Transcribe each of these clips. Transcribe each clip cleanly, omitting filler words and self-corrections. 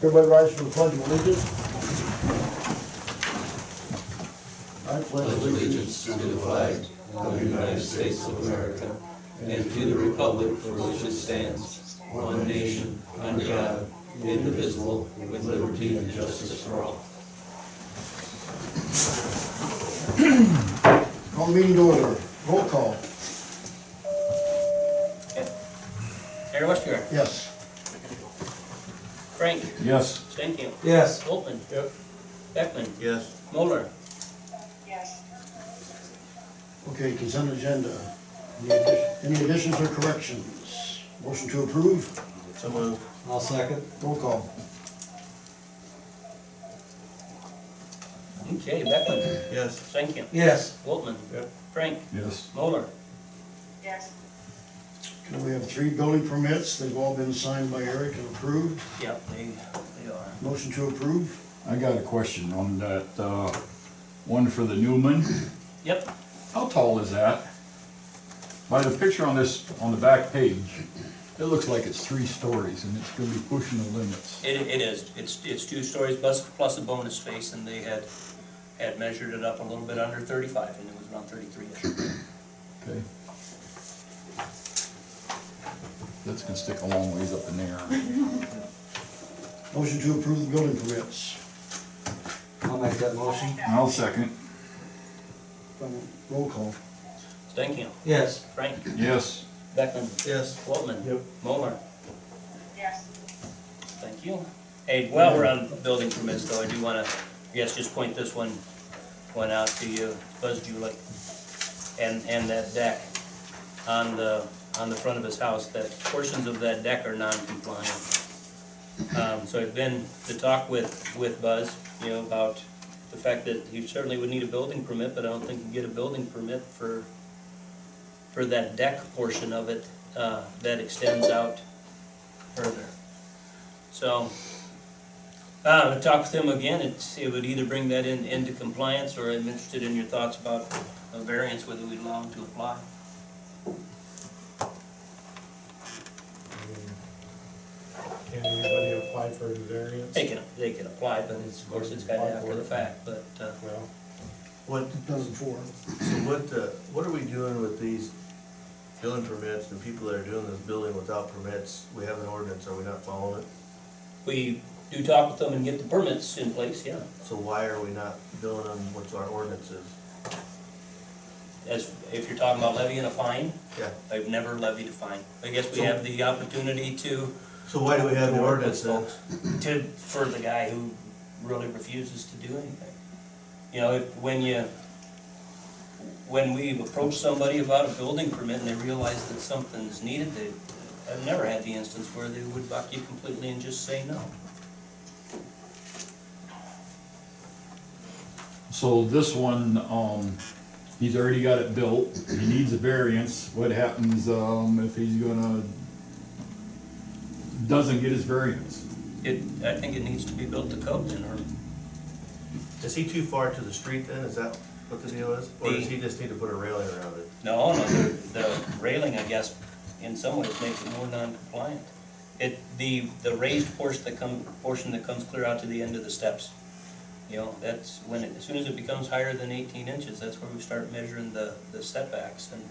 Everybody rise for the pledge of allegiance. I pledge allegiance to the flag of the United States of America and to the republic for which it stands, one nation, under God, indivisible, with liberty and justice for all. Call the meeting to order. Roll call. Harry Westergaard. Yes. Frank. Yes. Stankin. Yes. Volkman. Yep. Beckman. Yes. Moeller. Okay, consent agenda. Any additions or corrections? Motion to approve. So moved. I'll second. Roll call. Okay, Beckman. Yes. Stankin. Yes. Volkman. Yep. Frank. Yes. Moeller. Okay, we have 3 building permits. They've all been signed by Eric and approved. Yep, they are. Motion to approve. I got a question on that, one for the Newman. Yep. How tall is that? By the picture on this, on the back page, it looks like it's 3 stories and it's gonna be pushing the limits. It is. It's 2 stories plus a bonus space, and they had measured it up a little bit under 35, and it was around 33-ish. Okay. That's gonna stick a long ways up in the air. Motion to approve the building permits. I'll make that motion. I'll second. Roll call. Stankin. Yes. Frank. Yes. Beckman. Yes. Volkman. Yep. Moeller. Thank you. Hey, while we're on building permits though, I do wanna, I guess, just point this one out to you, Buzz Julie. And that deck on the front of his house, that portions of that deck are non-compliant. So I've been to talk with Buzz, you know, about the fact that he certainly would need a building permit, but I don't think you can get a building permit for that deck portion of it that extends out further. So I talked with him again. It would either bring that into compliance, or I'm interested in your thoughts about a variance, whether we'd allow him to apply. Can anybody apply for a variance? They can apply, but of course it's kind of after the fact. But Well, What, Done it before. so what are we doing with these building permits and people that are doing this building without permits? We have an ordinance, are we not following it? we do talk with them and get the permits in place. Yeah, So why are we not billing them what our ordinance is? as if you're talking about levying a fine, Yeah. I've never levied a fine. I guess we have the opportunity to. So why do we have the work with ordinance then? folks for the guy who really refuses to do anything. You know, when we approach somebody about a building permit and they realize that something's needed, I've never had the instance where they would buck you completely and just say no. So this one, he's already got it built, he needs a variance. What happens, if he's doesn't get his variance? I think it needs to be built to code then, or Is he too far to the street then? Is that what the deal is? Or does he just need to put a railing around it? no, the railing, I guess, in some ways makes it more non-compliant. The raised portion that comes clear out to the end of the steps, you know, that's when as soon as it becomes higher than 18 inches, that's where we start measuring the setbacks. And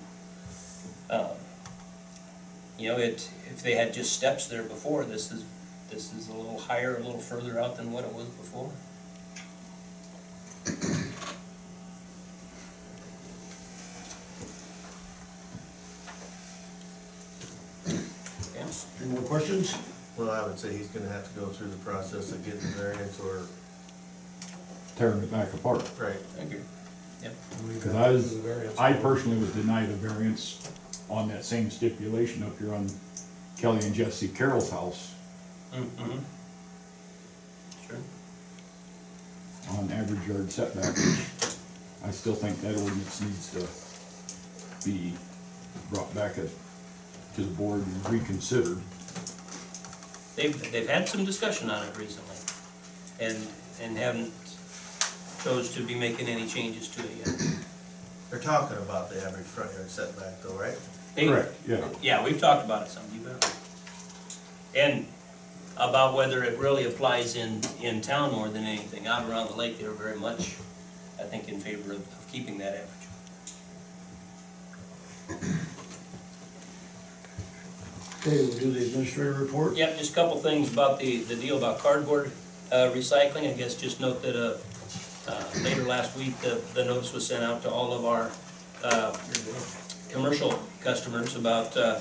you know, if they had just steps there before, this is a little higher, a little further out than what it was before. Any more questions? Well, I would say he's gonna have to go through the process of getting the variance or, Tearing it back apart. right. I agree. Yep. Because I personally was denied a variance on that same stipulation up here on Kelly and Jesse Carroll's house Mm-hmm. Sure. on average yard setback. I still think that ordinance needs to be brought back to the board and reconsidered. They've had some discussion on it recently, and haven't chose to be making any changes to it yet. They're talking about the average front yard setback though, right? Correct, yeah. Yeah, we've talked about it some, you bet. And about whether it really applies in town more than anything. Out around the lake, they're very much, I think, in favor of keeping that average. Okay, we'll do the administrative report. Yep, just a couple things about the deal about cardboard recycling. I guess just note that later last week, the notice was sent out to all of our commercial customers about the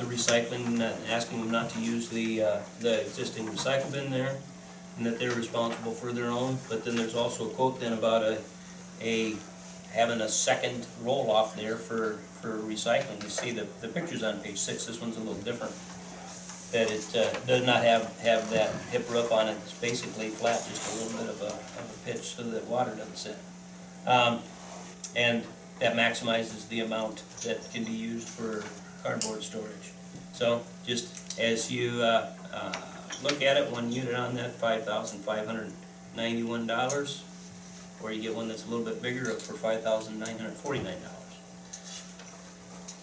recycling, asking them not to use the existing recycle bin there, and that they're responsible for their own. But then there's also a quote then about having a second roll-off there for recycling. You see the pictures on page 6, this one's a little different. That it does not have that hip roof on it, it's basically flat, just a little bit of a pitch so that water doesn't sit. And that maximizes the amount that can be used for cardboard storage. So just as you look at it, one unit on that, $5,591, or you get one that's a little bit bigger for $5,949.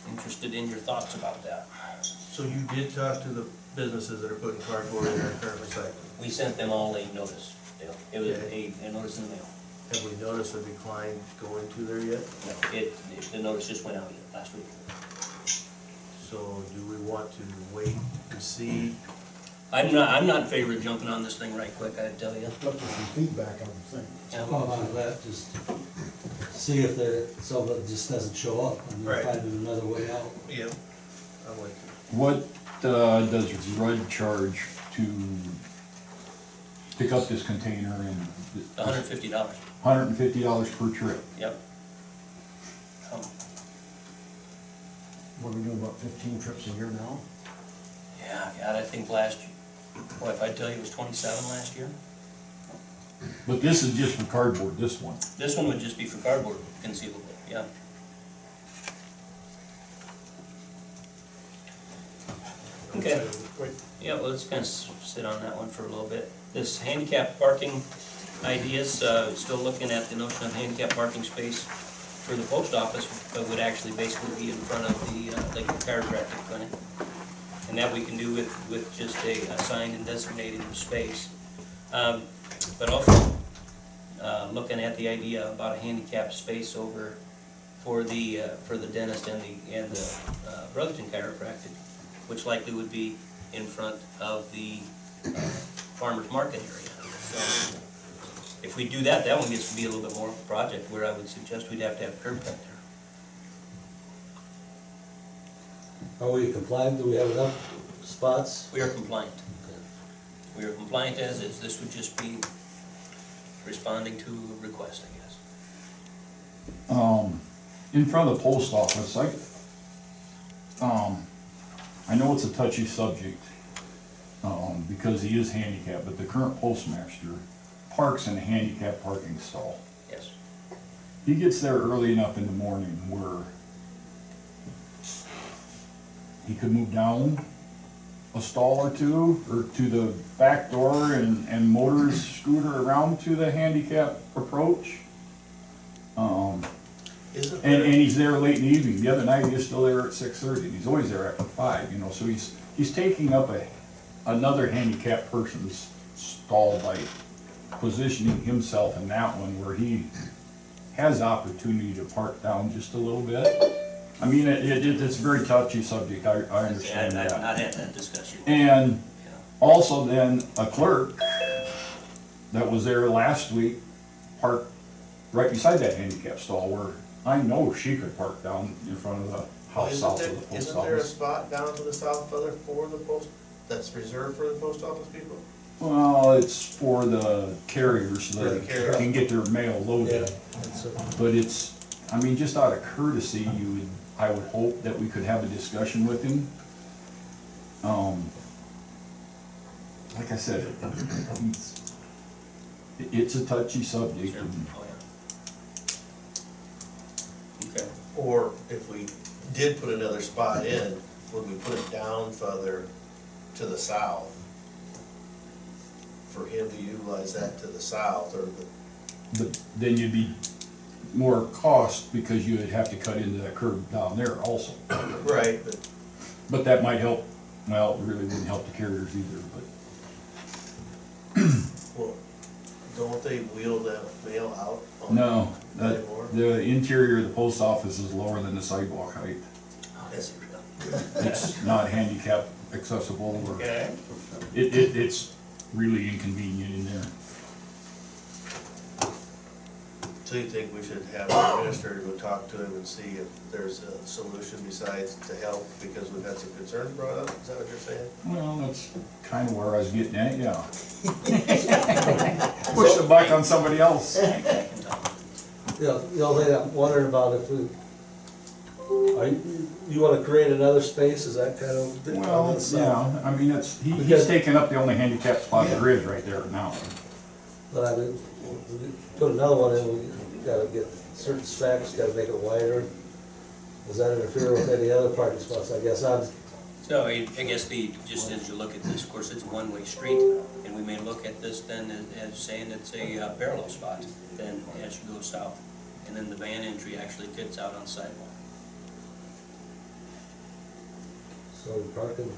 Interested in your thoughts about that. So you did talk to the businesses that are putting cardboard in their current recycling? We sent them all a notice. It was a notice in the mail. Have we noticed a decline going to there yet? No, the notice just went out last week. So do we want to wait and see? I'm not in favor of jumping on this thing right quick, I tell you. Look for some feedback on the thing. Well, on that, just see if somebody just doesn't show up and Right. you're finding another way out. Yep. I'm with you. What does Rudd charge to pick up this container and? $150. $150 per trip. Yep. What are we doing, about 15 trips a year now? Yeah, God, I think last year, boy, if I tell you it was 27 last year. But this is just for cardboard, this one. This one would just be for cardboard conceivable, yeah. Okay. Wait, Yeah, well, let's kind of sit on that one for a little bit. This handicap parking ideas, still looking at the notion of handicap parking space for the post office, but would actually basically be in front of the chiropractic clinic. And that we can do with just a sign and designating the space. But also, looking at the idea about a handicap space over for the dentist and the Brotherton Chiropractic, which likely would be in front of the farmer's market area. So if we do that, that one gets to be a little bit more of a project where I would suggest we'd have to have curb cut there. Are we compliant? Do we have enough spots? We are compliant. We are compliant as is. This would just be responding to a request, I guess. In front of the post office, I know it's a touchy subject, because he is handicapped, but the current postmaster parks in a handicap parking stall. Yes. He gets there early enough in the morning where he could move down a stall or two, or to the back door and motor his scooter around to the handicap approach. Isn't And there, he's there late in the evening. The other night he was still there at 6:30, and he's always there after 5, so he's taking up another handicapped person's stall by positioning himself in that one where he has opportunity to park down just a little bit. I mean, it's a very touchy subject, I understand I've that. not had that discussion. And Yeah. also then a clerk that was there last week parked right beside that handicap stall where I know she could park down in front of the house south of the post isn't there a office. spot down to the south further for the post, that's reserved for the post office people? Well, it's for the carriers so For the that carriers. they can get their mail Yeah. loaded. That's But it's, I mean, just out of courtesy, I would hope that we could have a discussion with him. Like I said, it's a touchy subject. Sure. and- Oh, yeah. Okay. Or if we did put another spot in, would we put it down further to the south? For him to utilize that to the south, or But then you'd be more cost because you would have to cut into that curb down there also. right, but But that might help Well, it really wouldn't help the carriers either, but Well, don't they wheel that mail out? on- no, Anymore? the interior of the post office is lower than the sidewalk height. Oh, is it really? It's not handicap accessible or, Okay. it's really inconvenient in there. So you think we should have the administrator go talk to him and see if there's a solution besides to help, because we've had some concerns brought up, is that what you're saying? Well, that's kind of where I was getting at, yeah. Push the buck on somebody else. The only thing I'm wondering about if we, you wanna create another space, is that kind of? Well, yeah, I mean, he's taking up the only handicap spot there is right there now. But I mean, if we put another one in, we gotta get certain specs, gotta make it wider. Does that interfere with any other parking spots? I guess So I guess just as you look at this, of course, it's a one-way street, and we may look at this then as saying it's a parallel spot, then as you go south. And then the van entry actually gets out on the sidewalk. so parking,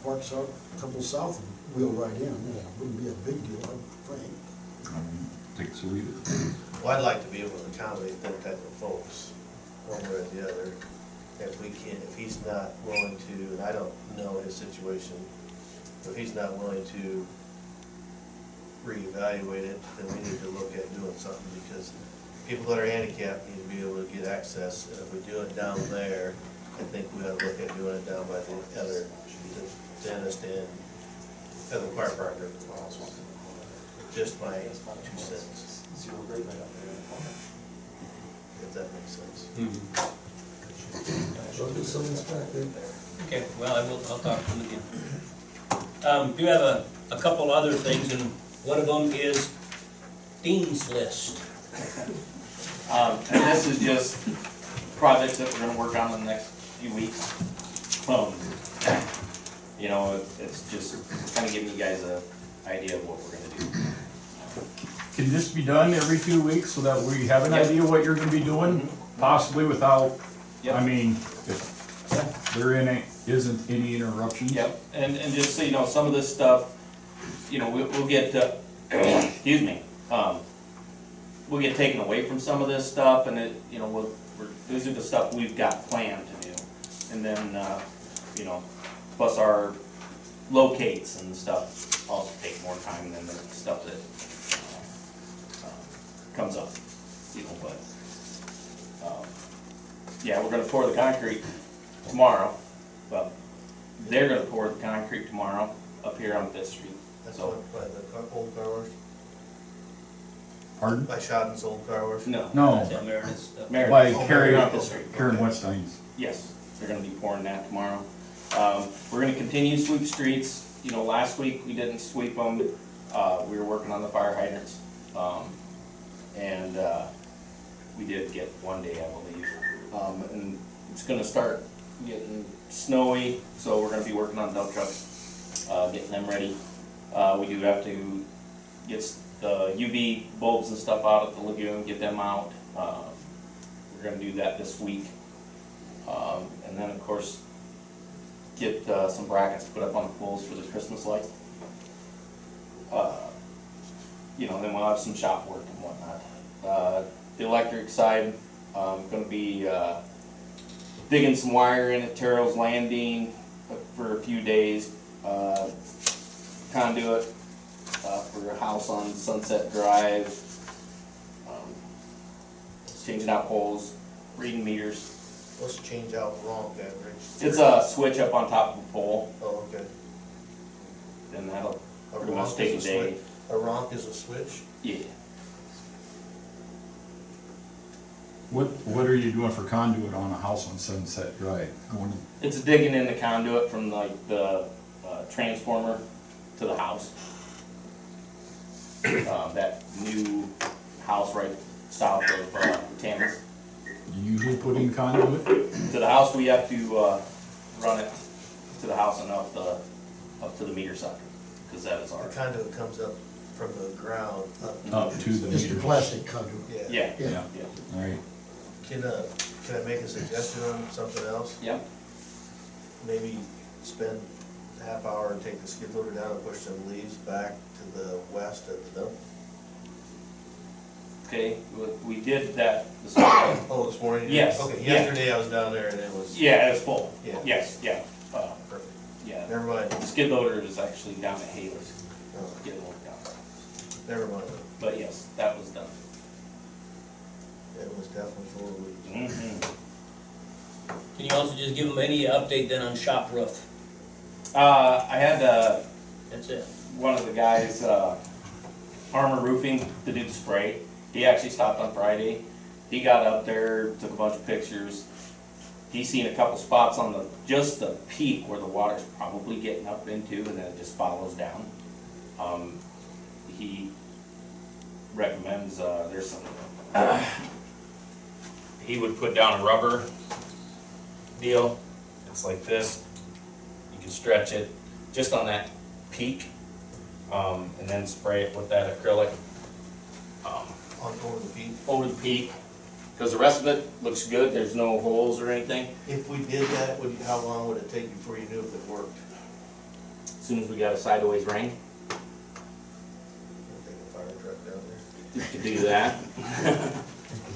Park south, a couple south and wheel right in, yeah, wouldn't be a big deal, I think. I mean, take it or leave it. Well, I'd like to be able to accommodate that type of folks, one way or the other. If we can, if he's not willing to, and I don't know his situation, if he's not willing to reevaluate it, then we need to look at doing something, because people that are handicapped need to be able to get access. And if we do it down there, I think we ought to look at doing it down by the other, the dentist and other chiropractor. Just my 2 cents. If that makes sense. go do some inspecting. Okay, well, I'll talk to them again. Do have a couple other things, and one of them is Dean's List. And this is just projects that we're gonna work on in the next few weeks. You know, it's just kind of giving you guys an idea of what we're gonna do. Can this be done every 2 weeks so that we have an Yep. idea what you're gonna be doing? Possibly without, Yep. I mean, if there isn't any interruptions? Yep, and just so you know, some of this stuff, you know, we'll get, excuse me, we'll get taken away from some of this stuff, and it, you know, these are the stuff we've got planned to do. And then, you know, plus our locates and stuff also take more time than the stuff that comes up, you know, but, yeah, we're gonna pour the concrete tomorrow. Well, they're gonna pour the concrete tomorrow up here on Fifth Street. That's So, what, by the old car wash, Pardon? by Shodden's old car wash. no. No, That Meredith stuff. Meredith. by Oh, Karen, on Fifth Street. Karen Wetstein's. Yes, they're gonna be pouring that tomorrow. We're gonna continue to sweep streets. You know, last week we didn't sweep them. We were working on the fire hydrants. And we did get one day, I believe. And it's gonna start getting snowy, so we're gonna be working on dump trucks, getting them ready. We do have to get the UV bulbs and stuff out at the lagoon, get them out. We're gonna do that this week. And then, of course, get some brackets put up on the poles for the Christmas lights. You know, then we'll have some shop work and whatnot. The electric side, gonna be digging some wire in at Terrell's Landing for a few days. Conduit for a house on Sunset Drive. Changing out poles, reading meters. Let's change out wrong, Rich. It's a switch up on top of a pole, Oh, okay. and that'll A pretty much ronk take a is a day. switch. A ronk is a switch? Yeah. What are you doing for conduit on a house on Sunset Drive? Going, It's digging in the conduit from like the transformer to the house. That new house right south of Tammuz. you usually put in conduit? To the house, we have to run it to the house and up to the meter socket, because that is The our, conduit comes up from the ground up. Up to the Just a meter. plastic conduit. yeah, Yeah. yeah. All right. Can Can I make a suggestion on something else? Yep. Maybe spend a half hour and take the skid loader down and push some leaves back to the west at the dump. Okay, we did that this morning. Oh, this morning? Yes, Okay, yeah. yesterday I was down there and it was. Yeah, it's full. Yeah. Yes, yeah, Perfect. yeah. Never mind. The skid loader is actually down at Haley's, Oh, getting worked out. never mind. But yes, that was done. It was definitely full of leaves. Mhm. Can you also just give them any update then on shop roof? I had, That's it. one of the guys, Armor Roofing, to do the spray. He actually stopped on Friday. He got up there, took a bunch of pictures. He seen a couple spots on the, just the peak where the water's probably getting up into, and then it just follows down. He recommends, there's some, he would put down a rubber deal. It's like this. You can stretch it just on that peak, and then spray it with that acrylic On over the peak. over the peak. Because the rest of it looks good. There's no holes or anything. If we did that, how long would it take before you knew if it worked? As soon as we got a sideways rain, Take a fire truck down there. we could do that.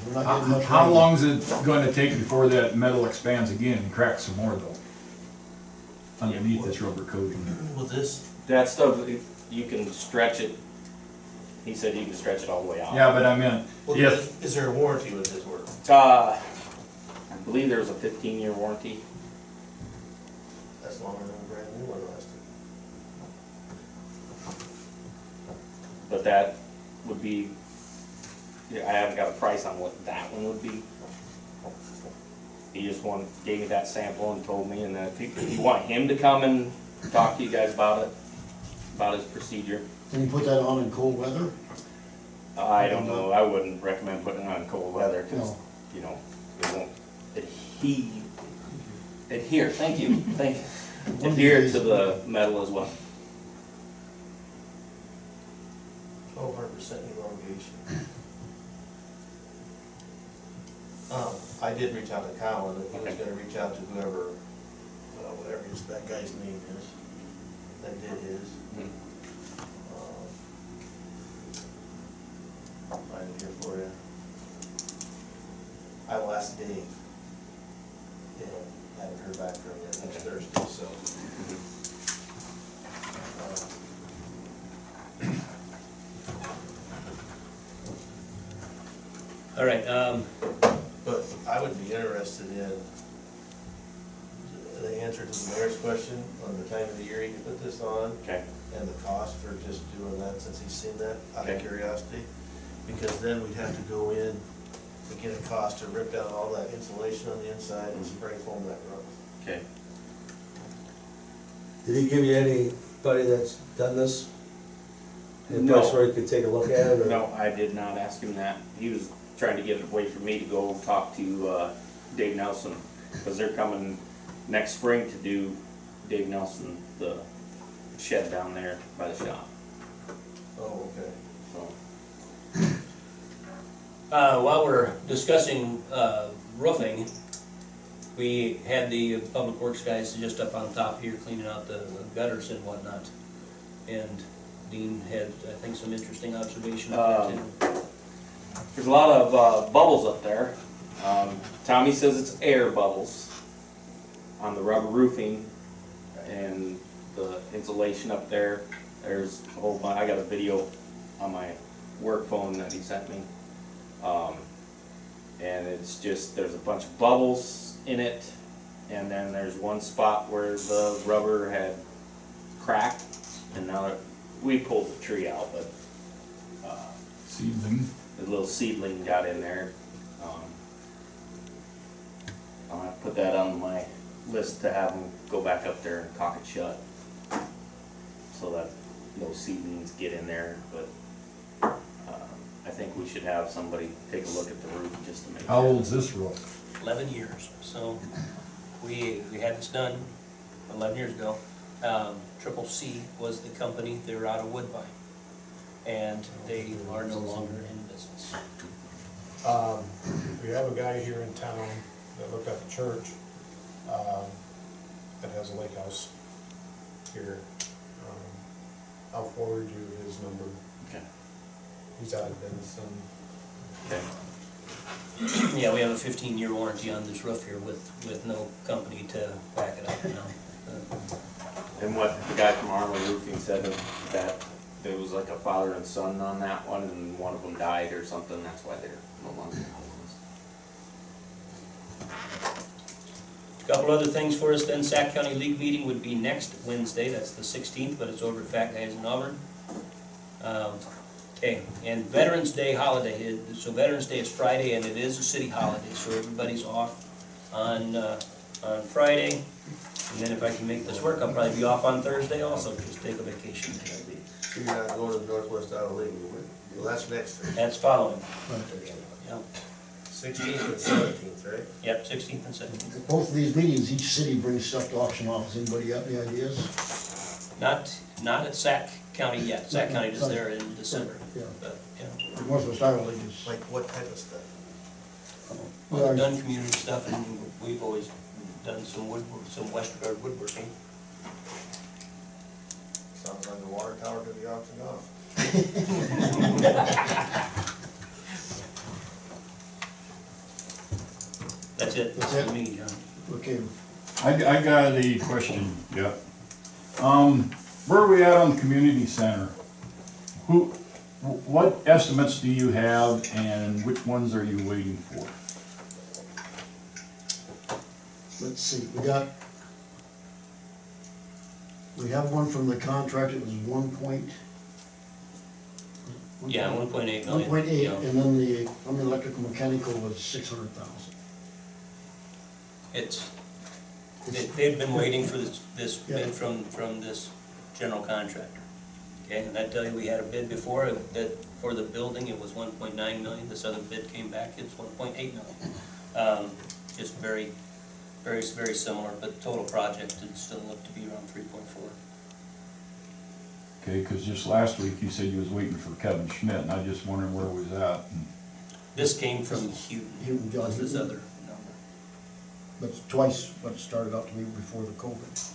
We're not getting much How rain. long is it going to take before that metal expands again and cracks some more though? Underneath this rubber coating. With this? That stuff, you can stretch it. He said you can stretch it all the way out. Yeah, but I meant, Well, if, is there a warranty with this work? I believe there was a 15-year warranty. That's longer than a brand new one lasted. But that would be, yeah, I haven't got a price on what that one would be. He just gave me that sample and told me, and then if you want him to come and talk to you guys about it, about his procedure, Can you put that on in cold weather? I don't know, I wouldn't recommend putting it on cold weather, because, No. you know, it won't adhere, thank you, adhere to the metal as well. 100% elongation. I did reach out to Colin, and he was Okay. gonna reach out to whoever, whatever that guy's name is, that did his. Mhm. I'll find it here for you. I will ask Dave, and haven't heard back from him yet, next Thursday, so. All right, But I would be interested in the answer to the mayor's question on the time of the year he can put this on, Okay, and the cost for just doing that, since he's seen that, out of Okay. curiosity. Because then we'd have to go in and get a cost to rip down all that insulation on the inside and spray foam that roof. okay. Did he give you anybody that's done this? Any No. place where he could take a look at it, or? No, I did not ask him that. He was trying to get it away from me to go talk to Dave Nelson, because they're coming next spring to do Dave Nelson, the shed down there by the shop, Oh, okay. so. while we're discussing roofing, we had the public works guys just up on top here cleaning out the gutters and whatnot. And Dean had, I think, some interesting observation up there too. There's a lot of bubbles up there. Tommy says it's air bubbles on the rubber roofing and the insulation up there. There's a whole bunch, I got a video on my work phone that he sent me. And it's just, there's a bunch of bubbles in it, and then there's one spot where the rubber had cracked, and now we pulled the tree out, but seedling, the little seedling got in there. I'm gonna put that on my list to have them go back up there and caulk it shut, so that those seedlings get in there, but I think we should have somebody take a look at the roof just to make sure. how old's this roof? 11 years, so we had this done 11 years ago. Triple C was the company, they were out of Woodbine, and they are no longer in business. We have a guy here in town that looked at the church, that has a lake house here. I'll forward you his number. Okay. He's out of Denison. Okay. Yeah, we have a 15-year warranty on this roof here with no company to back it up, you know. And what the guy from Armor Roofing said that there was like a father and son on that one, and one of them died or something, that's why they're no longer in business. A couple other things for us then. Sac County League meeting would be next Wednesday, that's the 16th, but it's over at Fat Guys in Auburn. Okay, and Veterans Day holiday, so Veterans Day is Friday and it is a city holiday, so everybody's off on Friday. And then if I can make this work, I'll probably be off on Thursday also, just take a vacation day. So you're not going to the Northwest Iowa League, well, that's next Thursday. That's following, yeah. 16th and 17th, right? Yep, 16th and 17th. Both of these meetings, each city brings stuff to auction off. Has anybody got any ideas? Not at Sac County yet, Sac County is there in December, Yeah. but, yeah. The Northwest Iowa League is. Like what type of stuff? Well, we've done community stuff and we've always done some Westergaard woodworking. Sounds like a water tower to be auctioned off. That's it, That's for it? me, John. Okay, I got a question, yeah. Where are we at on the community center? What estimates do you have and which ones are you waiting for? let's see, we have one from the contract, it was 1.8 Yeah, 1.8 million. 1.8, Yeah. and then the, from the electrical mechanical was 600,000. They've been waiting for this Yeah. bid from this general contractor. Okay, and I tell you, we had a bid before, that for the building, it was 1.9 million, this other bid came back, it's 1.8 million. Just very similar, but total project would still look to be around 3.4. Okay, because just last week you said you was waiting for Kevin Schmidt, and I just wondering where we was at. This came from Houghton, Houghton, John was this Houghton. other number. That's twice what it started out to be before the COVID.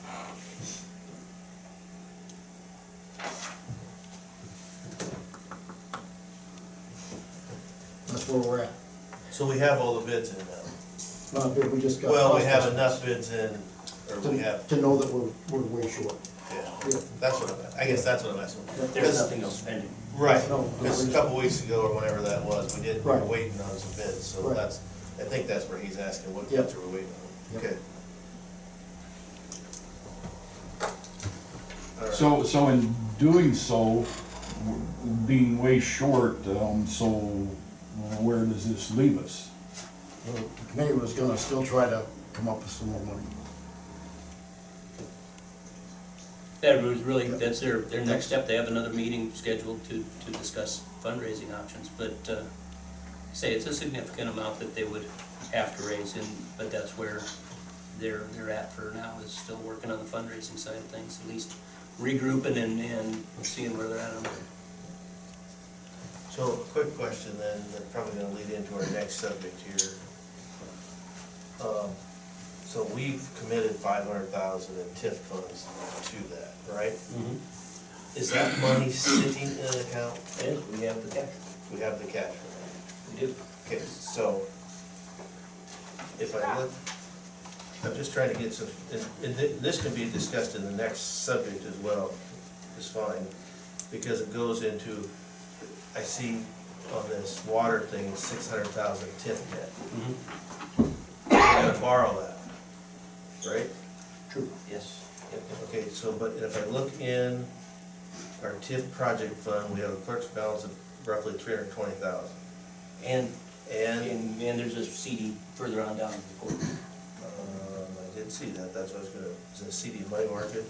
That's where we're at. So we have all the bids in now. We just got. Well, we have enough bids in, or we have, To know that we're way short. yeah, that's what I guess that's what I'm asking. There's Because- nothing else pending. Right, No, because a couple weeks ago or whenever that was, we were Right. waiting on some bids, so Right. I think that's where he's asking, what Yep. bids are we waiting on? Yep. Okay. All right. So in doing so, being way short, so where does this leave us? The committee was gonna still try to come up with some more money. That was really, that's their next step. They have another meeting scheduled to discuss fundraising options, but, say it's a significant amount that they would have to raise, but that's where they're at for now, is still working on the fundraising side of things, at least regrouping and seeing where they're at on it. So, quick question then, that's probably gonna lead into our next subject here. So we've committed 500,000 in TIF funds to that, right? Is that money sitting in an account? Yes, we have the cash, We have the cash for we do. that. Okay, so if I look, I'm just trying to get some, and this can be discussed in the next subject as well, is fine, because it goes into, I see on this water thing, 600,000 TIF debt. We're gonna borrow that, right? True. Yes. Yep, yep. Okay, so, but if I look in our TIF project fund, we have a clerk's balance of roughly 320,000. And And, there's a CD further on down the report. I did see that, that's what I was gonna, is it CD money market?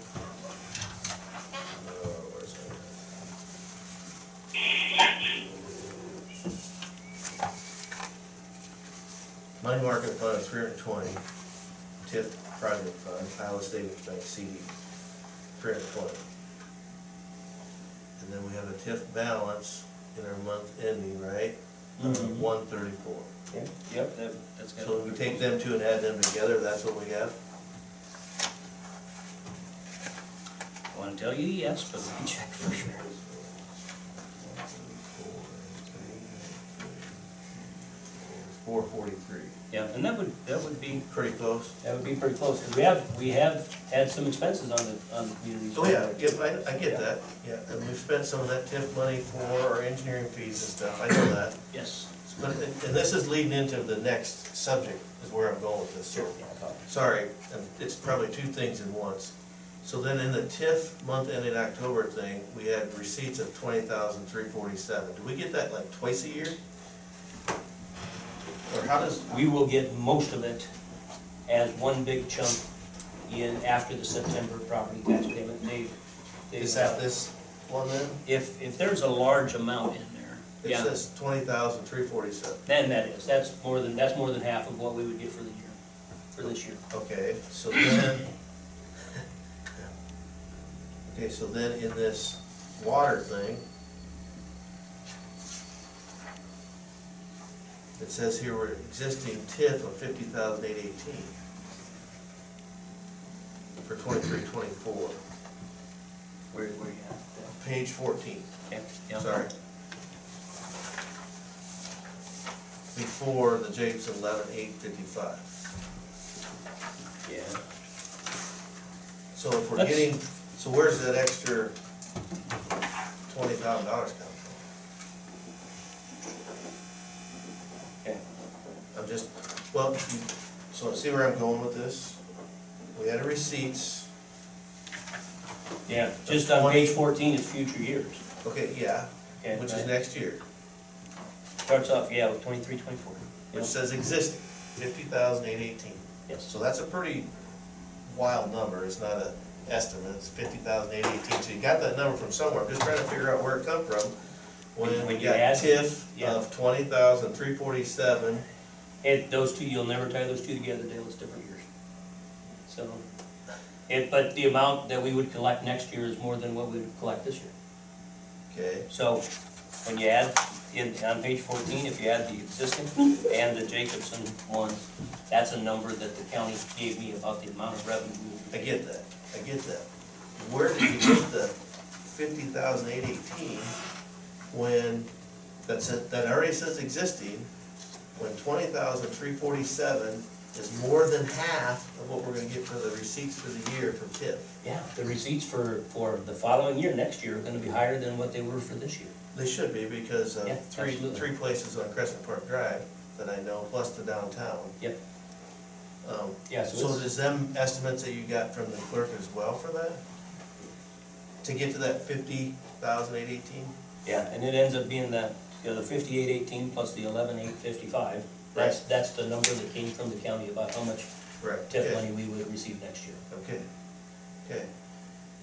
Where's that? Money market fund of 320, TIF project fund, Iowa Savings Bank CD, 320. And then we have a TIF balance in our month ending, right? one thirty-four. Yep, that's got. So if we take them two and add them together, that's what we have? I wanna tell you yes, but we can check for sure. 443. Yeah, and that would be Pretty close? pretty close, because we have had some expenses on the community. Oh, yeah, I get that, yeah, and we've spent some of that TIF money for our engineering fees and stuff, I know that. Yes. But, and this is leading into the next subject, is where I'm going with this, so, sorry, it's probably two things in once. So then in the TIF month ending October thing, we had receipts of $20,347. Do we get that like twice a year? Or how does, We will get most of it as one big chunk in after the September property tax payment. is that this one then? If there's a large amount in there, It yeah, says $20,347. then that's more than half of what we would get for the year, for this year. Okay, so then, okay, so then in this water thing, it says here we're existing TIF of 50,818 for 23-24, Where you at? page 14, Okay, yeah. sorry. Before the Jacobson 11,855. Yeah. So if we're That's- getting, so where's that extra $20,000 come from? Okay. I'm just, well, so see where I'm going with this? We had a receipts, Yeah, just on page 14 is future years. okay, yeah, Okay, which is right. next year, Starts off, yeah, with 23, 24. which says existing, 50,818. Yes. So that's a pretty wild number, it's not an estimate, it's 50,818. So you got that number from somewhere, I'm just trying to figure out where it come from. When we When you got add- TIF yeah. of 20,347, Those two, you'll never tie those two together, Dale, it's different years. So, but the amount that we would collect next year is more than what we would collect this year. okay, So, when you add, on page 14, if you add the existing and the Jacobson one, that's a number that the county gave me about the amount of revenue. I get that, I get that. Where did you get the 50,818 when, that already says existing, when 20,347 is more than half of what we're gonna get for the receipts for the year from TIF? Yeah, the receipts for the following year, next year, are gonna be higher than what they were for this year. They should be, because Yeah, three absolutely. places on Crescent Park Drive that I know, plus the downtown. Yep. Um, Yeah, so So it's- does them estimates that you got from the clerk as well for that? To get to that 50,818? Yeah, and it ends up being the 5818 plus the 11855. That's the number that came from the county about how much Right. TIF okay, money we would receive next year. Okay, okay.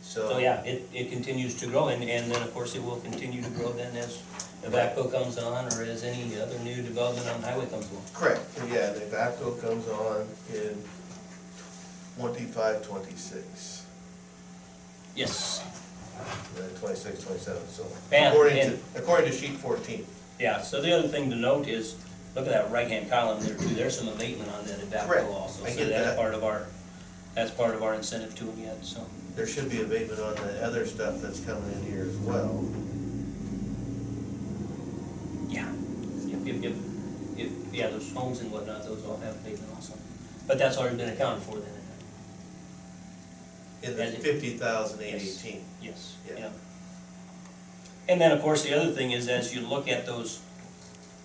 So, yeah, it continues to grow, and then, of course, it will continue to grow then as the backhoe comes on, or as any other new development on highway comes along. Correct, yeah, the VAPCO comes on in 25-26, Yes. then 26-27. So And- according to sheet 14. Yeah, so the other thing to note is, look at that right-hand column there too, there's some abatement on that at Correct. backhoe also. I So get that's that. that's part of our incentive to them yet, so. There should be abatement on the other stuff that's coming in here as well. Yeah. Yeah, those homes and whatnot, those all have abatement also. But that's already been accounted for then. In the As it- 50,818. Yes, Yeah. yeah. And then, of course, the other thing is, as you look at those,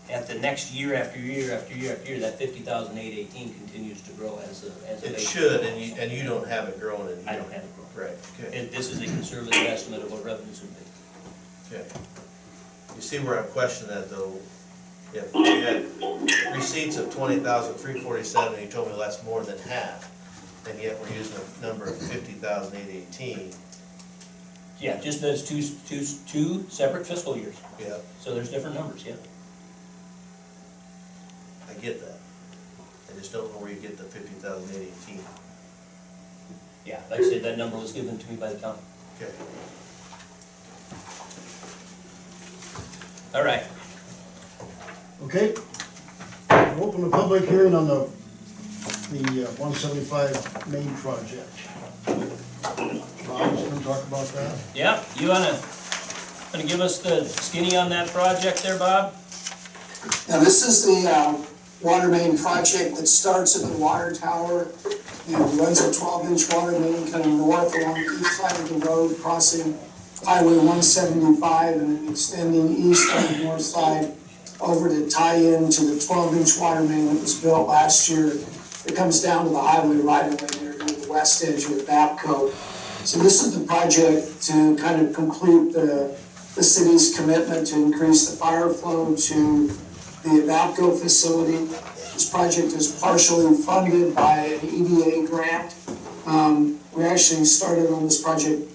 at the next year after year after year after year, that 50,818 continues to grow as a It base. should, and you don't have it growing in here. I don't have it growing. Right, okay, This is a conservative estimate of what revenues would be. okay. You see where I'm questioning that though? If we had receipts of 20,347, and you told me that's more than half, and yet we're using a number of 50,818, Yeah, just those two separate fiscal years, yeah, so there's different numbers, yeah. I get that. I just don't know where you get the 50,818. Yeah, like I said, that number was given to me by the county. Okay. All right. Okay, we'll open the public hearing on the 175 main project. Bob's gonna talk about that. Yeah, you wanna give us the skinny on that project there, Bob? Now, this is the water main project that starts at the water tower and runs a 12-inch water main coming north along the east side of the road, crossing Highway 175 and then extending east on the north side over to tie in to the 12-inch water main that was built last year. It comes down to the highway right away there near the west edge of Babco. So this is the project to kind of complete the city's commitment to increase the fire flow to the Babco facility. This project is partially funded by an EDA grant. We actually started on this project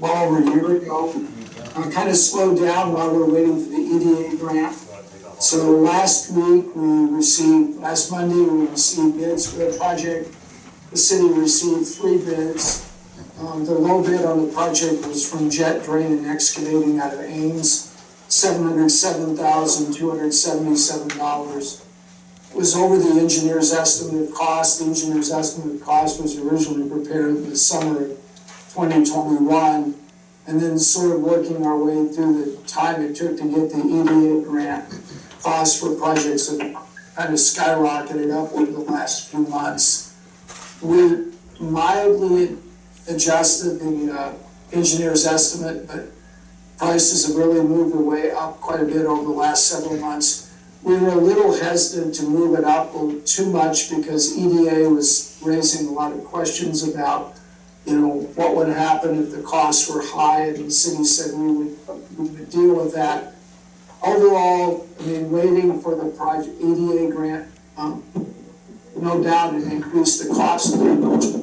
well over a year ago. Kind of slowed down while we were waiting for the EDA grant. So last Monday, we received bids for the project. The city received 3 bids. The low bid on the project was from Jet Drain and Excavating out of Ames, $707,277. It was over the engineer's estimate of cost. The engineer's estimate of cost was originally prepared in the summer of 2021, and then sort of working our way through the time it took to get the EDA grant. Costs for projects have kind of skyrocketed up over the last few months. We mildly adjusted the engineer's estimate, but prices have really moved their way up quite a bit over the last several months. We were a little hesitant to move it up too much because EDA was raising a lot of questions about, what would happen if the costs were high, and the city said we would deal with that. Overall, waiting for the project EDA grant, no doubt it increased the cost of the project.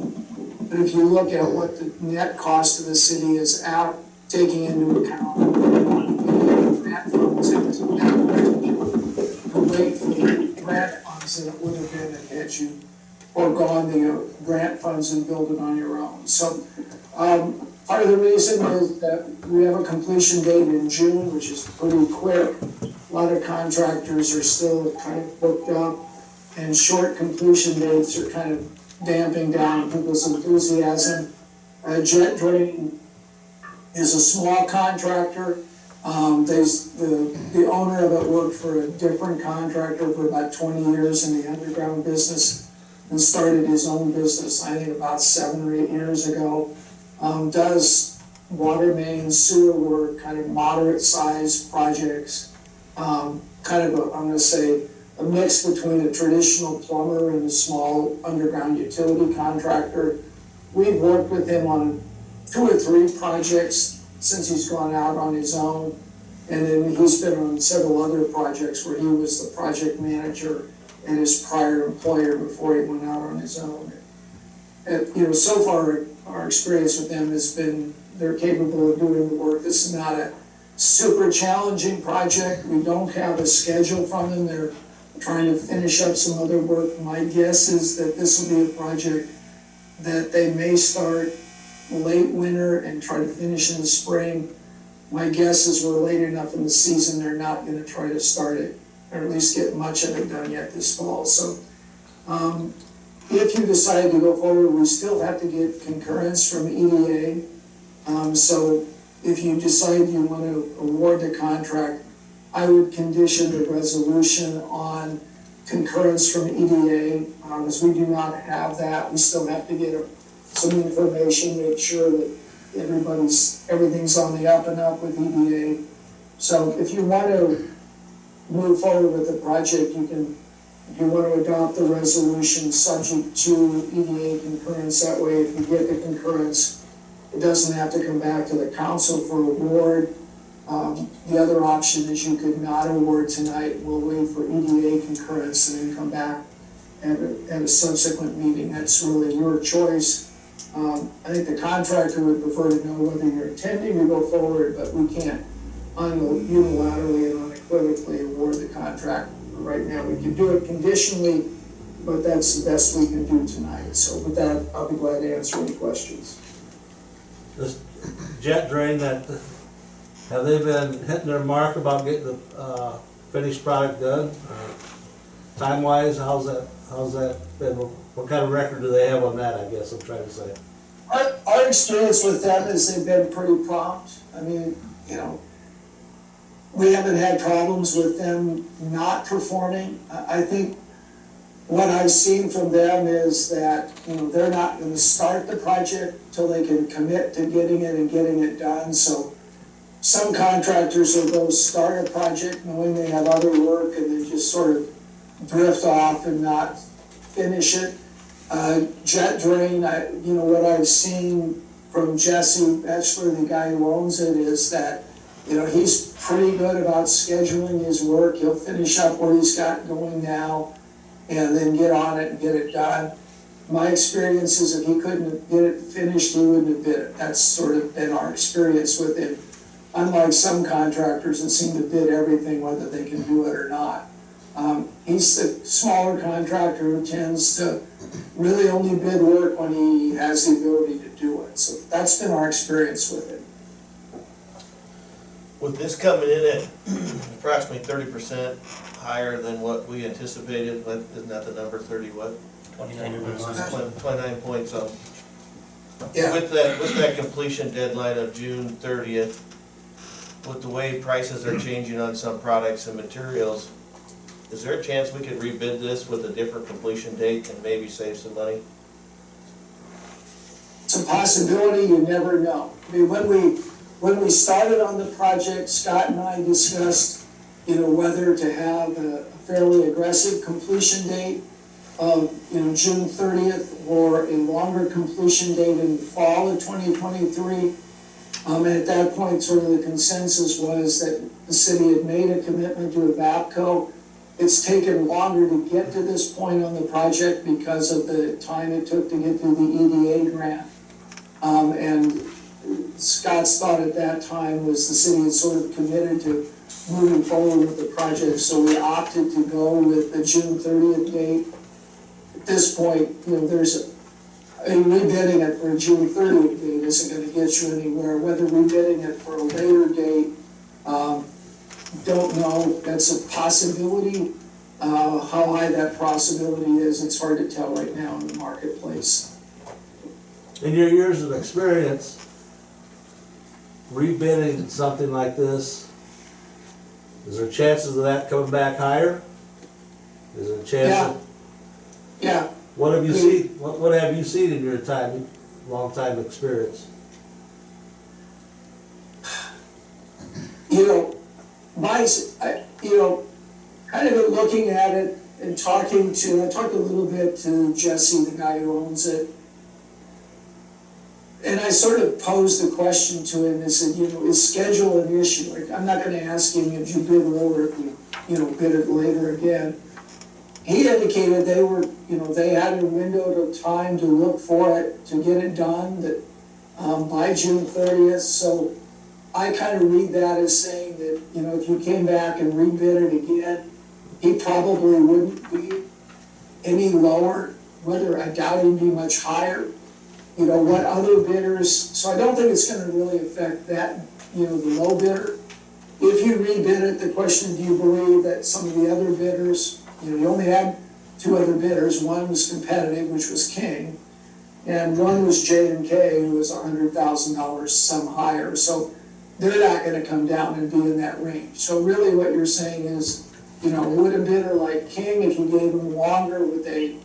But if you look at what the net cost of the city is out, taking into account grant funds, it was better to wait for the grant funds than it would have been had you foregone the grant funds and build it on your own. So part of the reason is that we have a completion date in June, which is pretty quick. A lot of contractors are still kind of booked up, and short completion dates are kind of damping down people's enthusiasm. Jet Drain is a small contractor. The owner of it worked for a different contractor for about 20 years in the underground business and started his own business, I think about 7 or 8 years ago. Does water main, sewer work, kind of moderate sized projects. I'm gonna say, a mix between a traditional plumber and a small underground utility contractor. We've worked with him on 2 or 3 projects since he's gone out on his own. And then he's been on several other projects where he was the project manager at his prior employer before he went out on his own. And, so far our experience with them has been they're capable of doing the work. This is not a super challenging project. We don't have a schedule from them. They're trying to finish up some other work. My guess is that this will be a project that they may start late winter and try to finish in the spring. My guess is we're late enough in the season, they're not gonna try to start it, or at least get much of it done yet this fall. So if you decide to go forward, we still have to get concurrence from EDA. So if you decide you want to award the contract, I would condition the resolution on concurrence from EDA. As we do not have that, we still have to get some information, make sure that everything's on the up and up with EDA. So if you want to move forward with the project, if you want to adopt the resolution subject to EDA concurrence, that way if you get the concurrence, it doesn't have to come back to the council for award. The other option is you could not award tonight. We'll wait for EDA concurrence and then come back at a subsequent meeting. That's really your choice. I think the contractor would prefer to know whether you're intending to go forward, but we can't unilaterally and unequivocally award the contract right now. We can do it conditionally, but that's the best we can do tonight. So with that, I'll be glad to answer any questions. This Jet Drain, have they been hitting their mark about getting the finished product done? Time-wise, how's that been? What kind of record do they have on that, I guess I'm trying to say? Our experience with them is they've been pretty prompt. I mean, you know, we haven't had problems with them not performing. I think what I've seen from them is that, you know, they're not gonna start the project till they can commit to getting it and getting it done. So some contractors will go start a project knowing they have other work and they just sort of drift off and not finish it. Jet Drain, you know, what I've seen from Jesse Batchelor, the guy who owns it, is that, you know, he's pretty good about scheduling his work. He'll finish up what he's got going now and then get on it and get it done. My experience is if he couldn't get it finished, he wouldn't have bid it. That's sort of been our experience with him. Unlike some contractors that seem to bid everything whether they can do it or not. He's the smaller contractor who tends to really only bid work when he has the ability to do it. So that's been our experience with it. With this coming in at approximately 30% higher than what we anticipated, isn't that the number, 30 what? 29 points up. Yeah. With that completion deadline of June 30th, with the way prices are changing on some products and materials, is there a chance we could rebid this with a different completion date and maybe save some money? It's a possibility, you never know. I mean, when we started on the project, Scott and I discussed, you know, whether to have a fairly aggressive completion date of, you know, June 30th or a longer completion date in the fall of 2023. And at that point, sort of the consensus was that the city had made a commitment to Evapco. It's taken longer to get to this point on the project because of the time it took to get through the EDA grant. And Scott's thought at that time was the city had sort of committed to moving forward with the project, so we opted to go with the June 30th date. At this point, you know, there's rebidding it for a June 30th date isn't going to get you anywhere. Whether rebidding it for a later date, don't know. That's a possibility. How high that possibility is, it's hard to tell right now in the marketplace. In your years of experience, rebidding something like this, is there chances of that coming back higher? Is there a chance of? Yeah. What have you seen? What have you seen in your long time experience? You know, kind of looking at it and I talked a little bit to Jesse, the guy who owns it. And I sort of posed the question to him and said, you know, is schedule an issue? Like, I'm not going to ask him if you bid lower if you, you know, bid it later again. He indicated they were, you know, they had a window of time to look for it, to get it done that by June 30th. So I kind of read that as saying that, you know, if you came back and rebid it again, he probably wouldn't be any lower, whether I doubt he'd be much higher. You know, what other bidders, so I don't think it's gonna really affect that, you know, the low bidder. If you rebid it, the question, do you believe that some of the other bidders, you know, you only had two other bidders, one was competitive, which was King, and one was J&K, who was $100,000 some higher, so they're not gonna come down and be in that range. So really what you're saying is, you know, would a bidder like King, if you gave them longer, would they,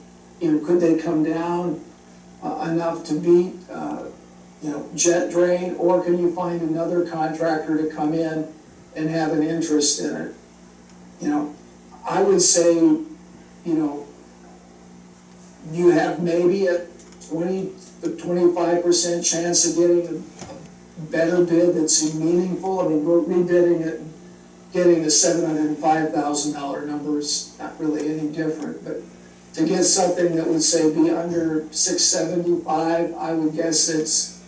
you know, could they come down enough to beat, you know, Jet Drain, or can you find another contractor to come in and have an interest in it? You know, I would say, you know, you have maybe a 20 to 25% chance of getting a better bid that's meaningful. I mean, we're rebidding it, getting the $705,000 number is not really any different, but to get something that would say be under 675, I would guess it's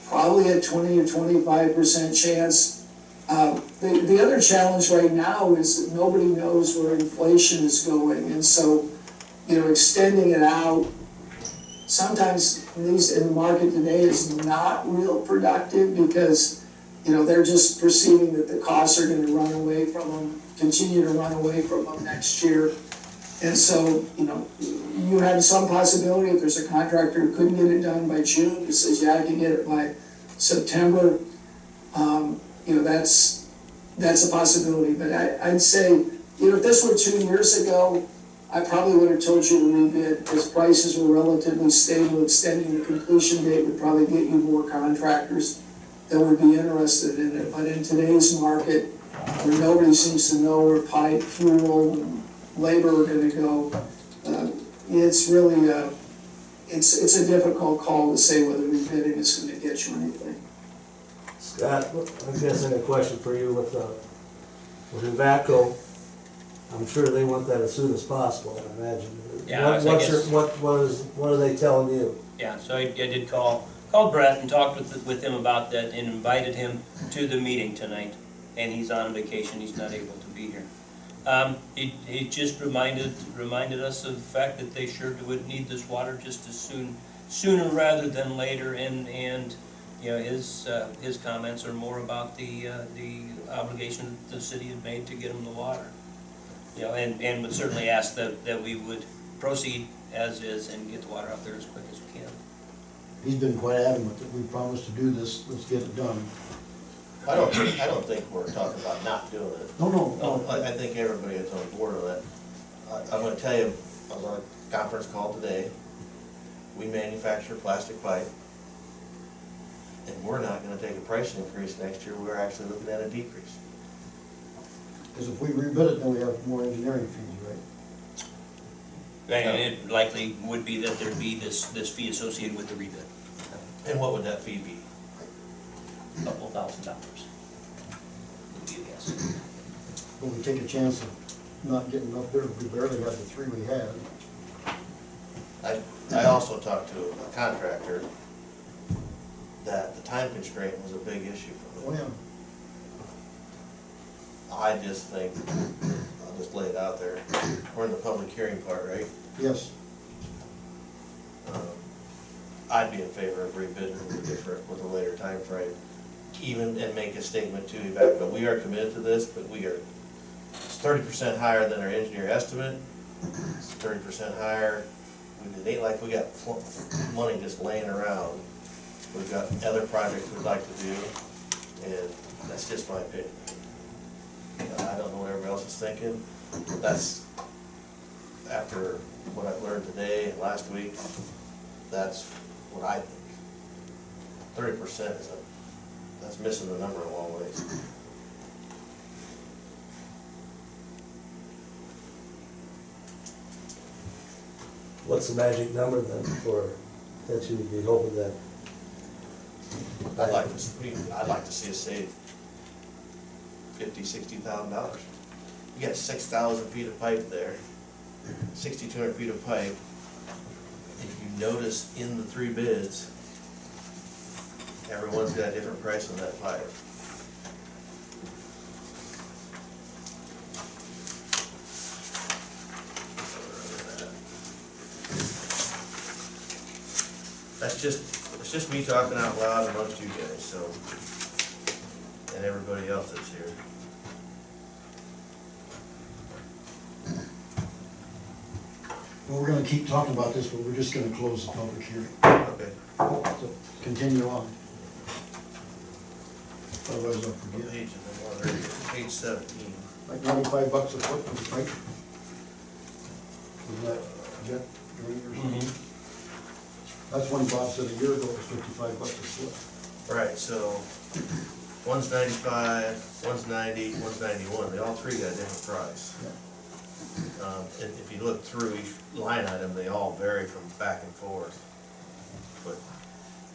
probably a 20 or 25% chance. The other challenge right now is that nobody knows where inflation is going, and so, you know, extending it out sometimes in the market today is not real productive because they're just perceiving that the costs are gonna run away from them, continue to run away from them next year. And so, you have some possibility, if there's a contractor who couldn't get it done by June, who says, yeah, I can get it by September, that's a possibility. But I'd say, if this were 2 years ago, I probably would have told you to rebid, because prices were relatively stable. Extending the completion date would probably get you more contractors that would be interested in it. But in today's market, where nobody seems to know where pipe, fuel, and labor are gonna go, it's really it's a difficult call to say whether rebidding is gonna get you anything. Scott, I guess I got a question for you with Evapco. I'm sure they want that as soon as possible, I imagine. Yeah, so I guess- What are they telling you? Yeah, so I did call Brett and talked with him about that and invited him to the meeting tonight. And he's on vacation, he's not able to be here. He just reminded us of the fact that they sure would need this water just as sooner rather than later. And his comments are more about the obligation that the city had made to get them the water. And would certainly ask that we would proceed as is and get the water out there as quick as we can. He's been quite adamant that we promised to do this, let's get it done. I don't think we're talking about not doing it. No. I think everybody is on board with that. I'm gonna tell you, I was on a conference call today. We manufacture plastic pipe, and we're not gonna take a price increase next year, we're actually looking at a decrease. Because if we rebid it, then we have more engineering fees, right? And it likely would be that there'd be this fee associated with the rebid. And what would that fee be? $2,000 would be a guess. But we take a chance of not getting enough there, we barely had the 3 we had. I also talked to a contractor that the time constraint was a big issue for Oh, them. yeah. I just think, I'll just lay it out there, we're in the public hearing part, right? Yes. I'd be in favor of rebidding with a later time frame, even, and make a statement to Evapco. We are committed to this, but it's 30% higher than our engineer estimate. It's 30% higher. It ain't like we got money just laying around. We've got other projects we'd like to do, and that's just my opinion. I don't know what everybody else is thinking, but that's, after what I've learned today and last week, that's what I think. 30% that's missing the number a long ways. What's the magic number then that you would be hoping that? I'd like to see us save $50,000–$60,000. You got 6,000 feet of pipe there, 6,200 feet of pipe. If you notice in the 3 bids, everyone's got a different price on that pipe. It's just me talking out loud amongst you guys, so, and everybody else that's here. Well, we're gonna keep talking about this, but we're just gonna close the public hearing. Okay. So, continue on. Otherwise I'll What forget. page is it on? Right here, page 17. Like $95 a foot for the pipe. Was that jet drain or something? That's when Bob said a year ago it was $55 a foot. Right, so one's 95, one's 90, one's 91. They all 3 got a different price. Yeah. And if you look through each line item, they all vary from back and forth. But,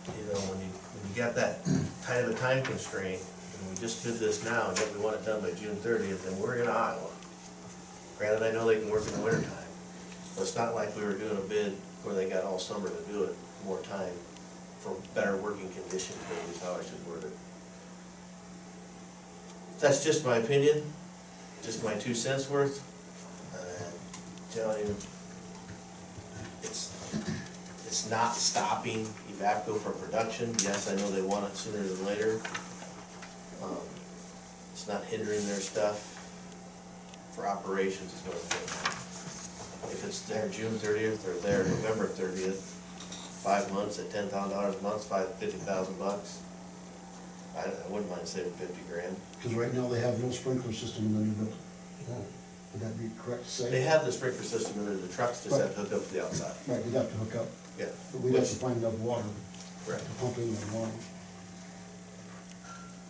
when you got that kind of a time constraint, and we just did this now, and yet we want it done by June 30th, and we're in Iowa. Granted, I know they can work in the wintertime, but it's not like we were doing a bid where they got all summer to do it, more time for better working conditions, maybe is how I should word it. That's just my opinion, just my 2 cents worth. Telling you, it's not stopping Evapco from production. Yes, I know they want it sooner than later, It's not hindering their stuff. For operations is what I'm thinking. If it's there June 30th or there November 30th, 5 months at $10,000 a month, $50,000. I wouldn't mind saving 50 grand. Because right now they have no sprinkler system in the new building. Would that be correct to say? They have the sprinkler system in there, the trucks just have to hook up to the outside. Right, we'd have to hook up, Yeah. but we'd have to find enough water Correct. to pump in the water.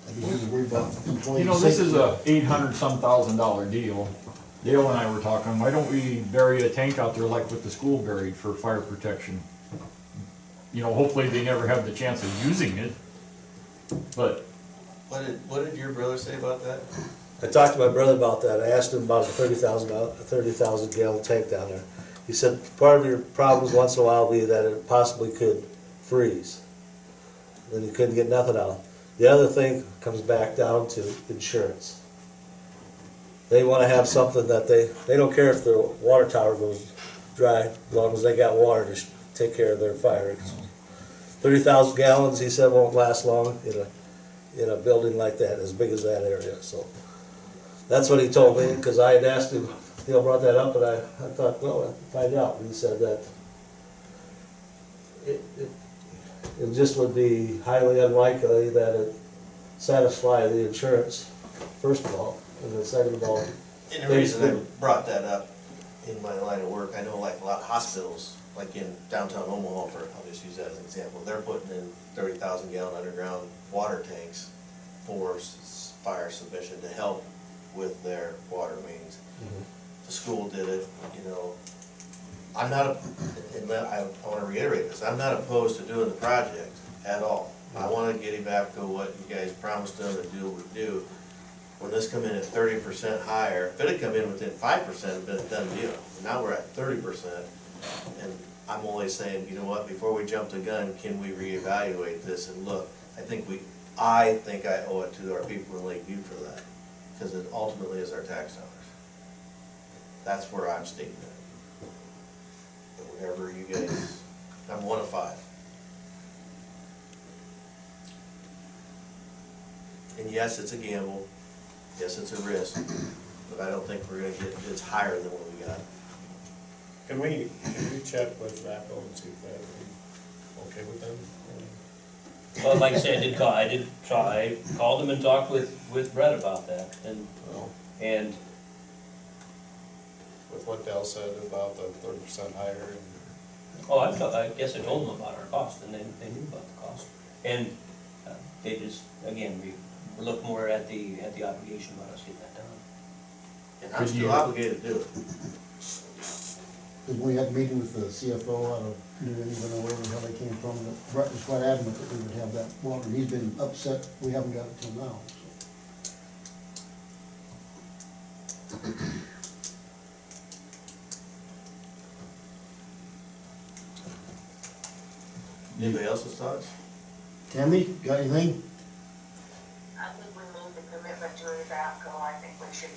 I'd be worried about employees. You know, this is a $800-some-thousand deal. Dale and I were talking, why don't we bury a tank out there like what the school buried for fire protection? You know, hopefully they never have the chance of using it, but What did your brother say about that? I talked to my brother about that. I asked him about a 30,000 gallon tank down there. He said part of your problems once in a while will be that it possibly could freeze. Then you couldn't get nothing out. The other thing comes back down to insurance. They want to have something that they don't care if their water tower goes dry, as long as they got water to take care of their fire. 30,000 gallons, he said, won't last long in a building like that, as big as that area. So that's what he told me, because I had asked him, brought that up, and I thought, well, I'll find out. And he said that it just would be highly unlikely that it satisfy the insurance, first of all, and then second of all. And the reason I brought that up in my line of work, I know like a lot of hospitals, like in downtown Omaha, I'll just use that as an example, they're putting in 30,000 gallon underground water tanks for fire submission to help with their water mains. The school did it, I'm not, I want to reiterate this, I'm not opposed to doing the project at all. I want to get him back to what you guys promised them and do what we do. When this come in at 30% higher, if it had come in within 5%, it'd been a done deal. Now we're at 30%, and I'm only saying, you know what, before we jump the gun, can we reevaluate this and look? I think I owe it to our people in Lakeview for that, because it ultimately is our tax dollars. That's where I'm stating it. But whenever you guys, I'm 1 of 5. And yes, it's a gamble, yes, it's a risk, but I don't think we're gonna get bids higher than what we got. Can we check with VACO and see if they're okay with them? Well, like I said, I called him and talked with Brett about that, and With what Dell said about the 30% higher and. I guess I told them about our cost, and they knew about the cost. And they just, again, we look more at the obligation about us getting that done. And I'm still obligated to do it. Because we had a meeting with the CFO out of New England or wherever the hell they came from, that Brett was quite adamant that we would have that water. He's been upset we haven't got it till now. So. Anybody else's thoughts? Tammy, got anything? I think we made the commitment to the VAPCO. I think we should,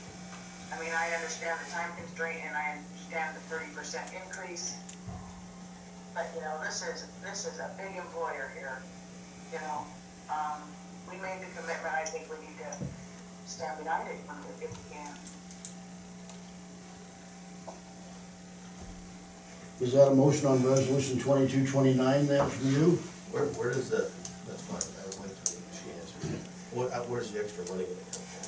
I understand the time constraint and I understand the 30% increase. But, this is a big employer here, we made the commitment. I think we need to stand behind it if we can. Is that a motion on resolution 2229 then from you? Where does that, that's fine, I'll wait till she answers. Where's the extra money gonna come from?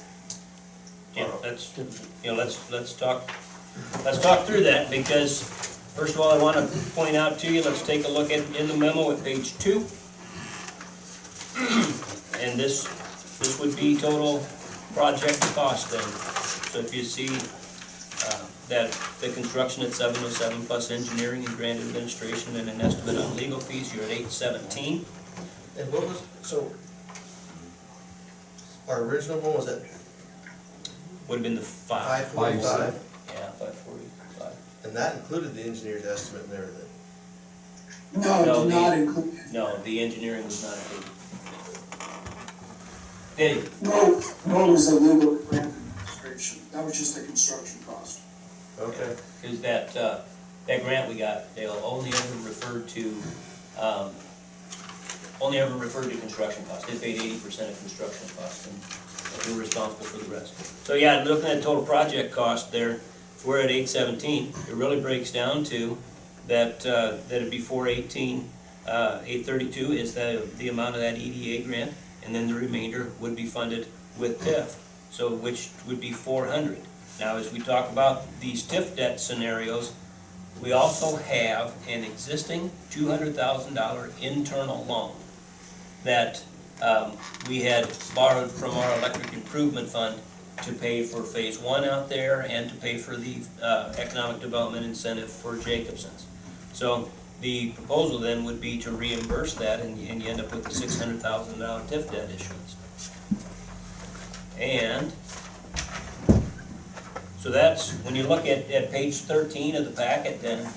Yeah, let's talk through that, because first of all, I want to point out to you, let's take a look at in the memo at page 2. And this would be total project cost then. So if you see that the construction at 707 plus engineering and grant administration and an estimate on legal fees, you're at 817. And what was, so, our original one was at Would have been the 5. 545? Yeah, 545. And that included the engineer's estimate and everything? No, it did not include, No, the engineering was not included. Dave? no, it was the legal grant administration. That was just the construction cost. Okay. Because that grant we got, they'll only ever refer to only ever referred to construction costs. They paid 80% of construction costs, and we're responsible for the rest. So yeah, looking at total project cost there, if we're at 817, it really breaks down to that, that'd be 418, 832 is the amount of that EDA grant, and then the remainder would be funded with TIF, so which would be 400. Now, as we talk about these TIF debt scenarios, we also have an existing $200,000 internal loan that we had borrowed from our electric improvement fund to pay for phase 1 out there and to pay for the economic development incentive for Jacobson's. So the proposal then would be to reimburse that, and you end up with a $600,000 TIF debt issuance. And so that's, when you look at page 13 of the packet, then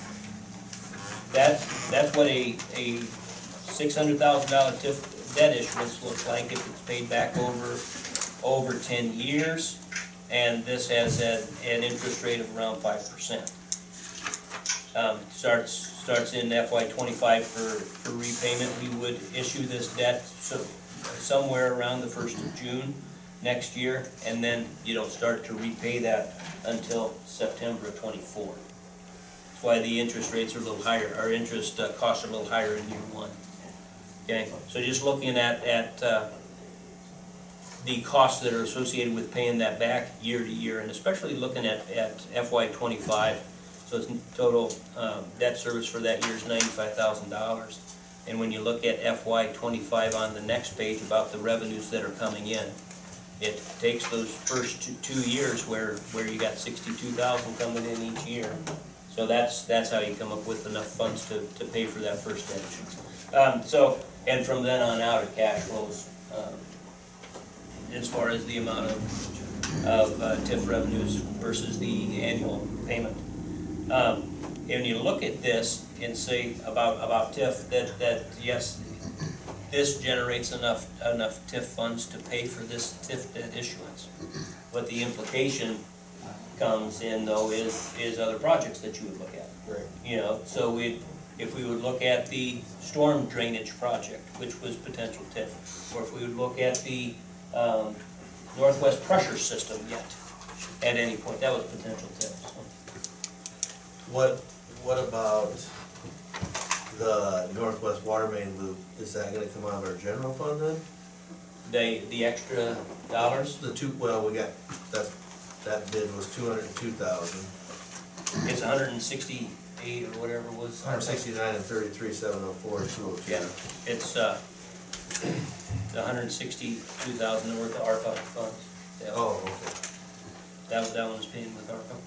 that's what a $600,000 TIF debt issuance looks like if it's paid back over 10 years, and this has an interest rate of around 5%. Starts in FY25 for repayment. We would issue this debt somewhere around the 1st of June next year, and then you don't start to repay that until September of 24. That's why the interest rates are a little higher. Our interest costs are a little higher in year 1. Okay, so just looking at the costs that are associated with paying that back year to year, and especially looking at FY25. So its total debt service for that year is $95,000. And when you look at FY25 on the next page about the revenues that are coming in, it takes those first two years where you got $62,000 coming in each year. So that's how you come up with enough funds to pay for that first debt issuance. And from then on out, it cash flows as far as the amount of TIF revenues versus the annual payment. And you look at this and say about TIF that yes, this generates enough TIF funds to pay for this TIF debt issuance. But the implication comes in though is other projects that you would look at. Right. You know, so if we would look at the storm drainage project, which was potential TIF, or if we would look at the Northwest pressure system yet at any point, that was potential TIF. So. What about the Northwest water main loop? Is that gonna come out of our general fund then? The extra dollars? We got, that bid was 202,000. It's 168 or whatever it was. 169 and 33,704 and 202. Yeah, it's the 162,000 worth of ARPA funds. Yeah. Oh, okay. That one's paying with ARPA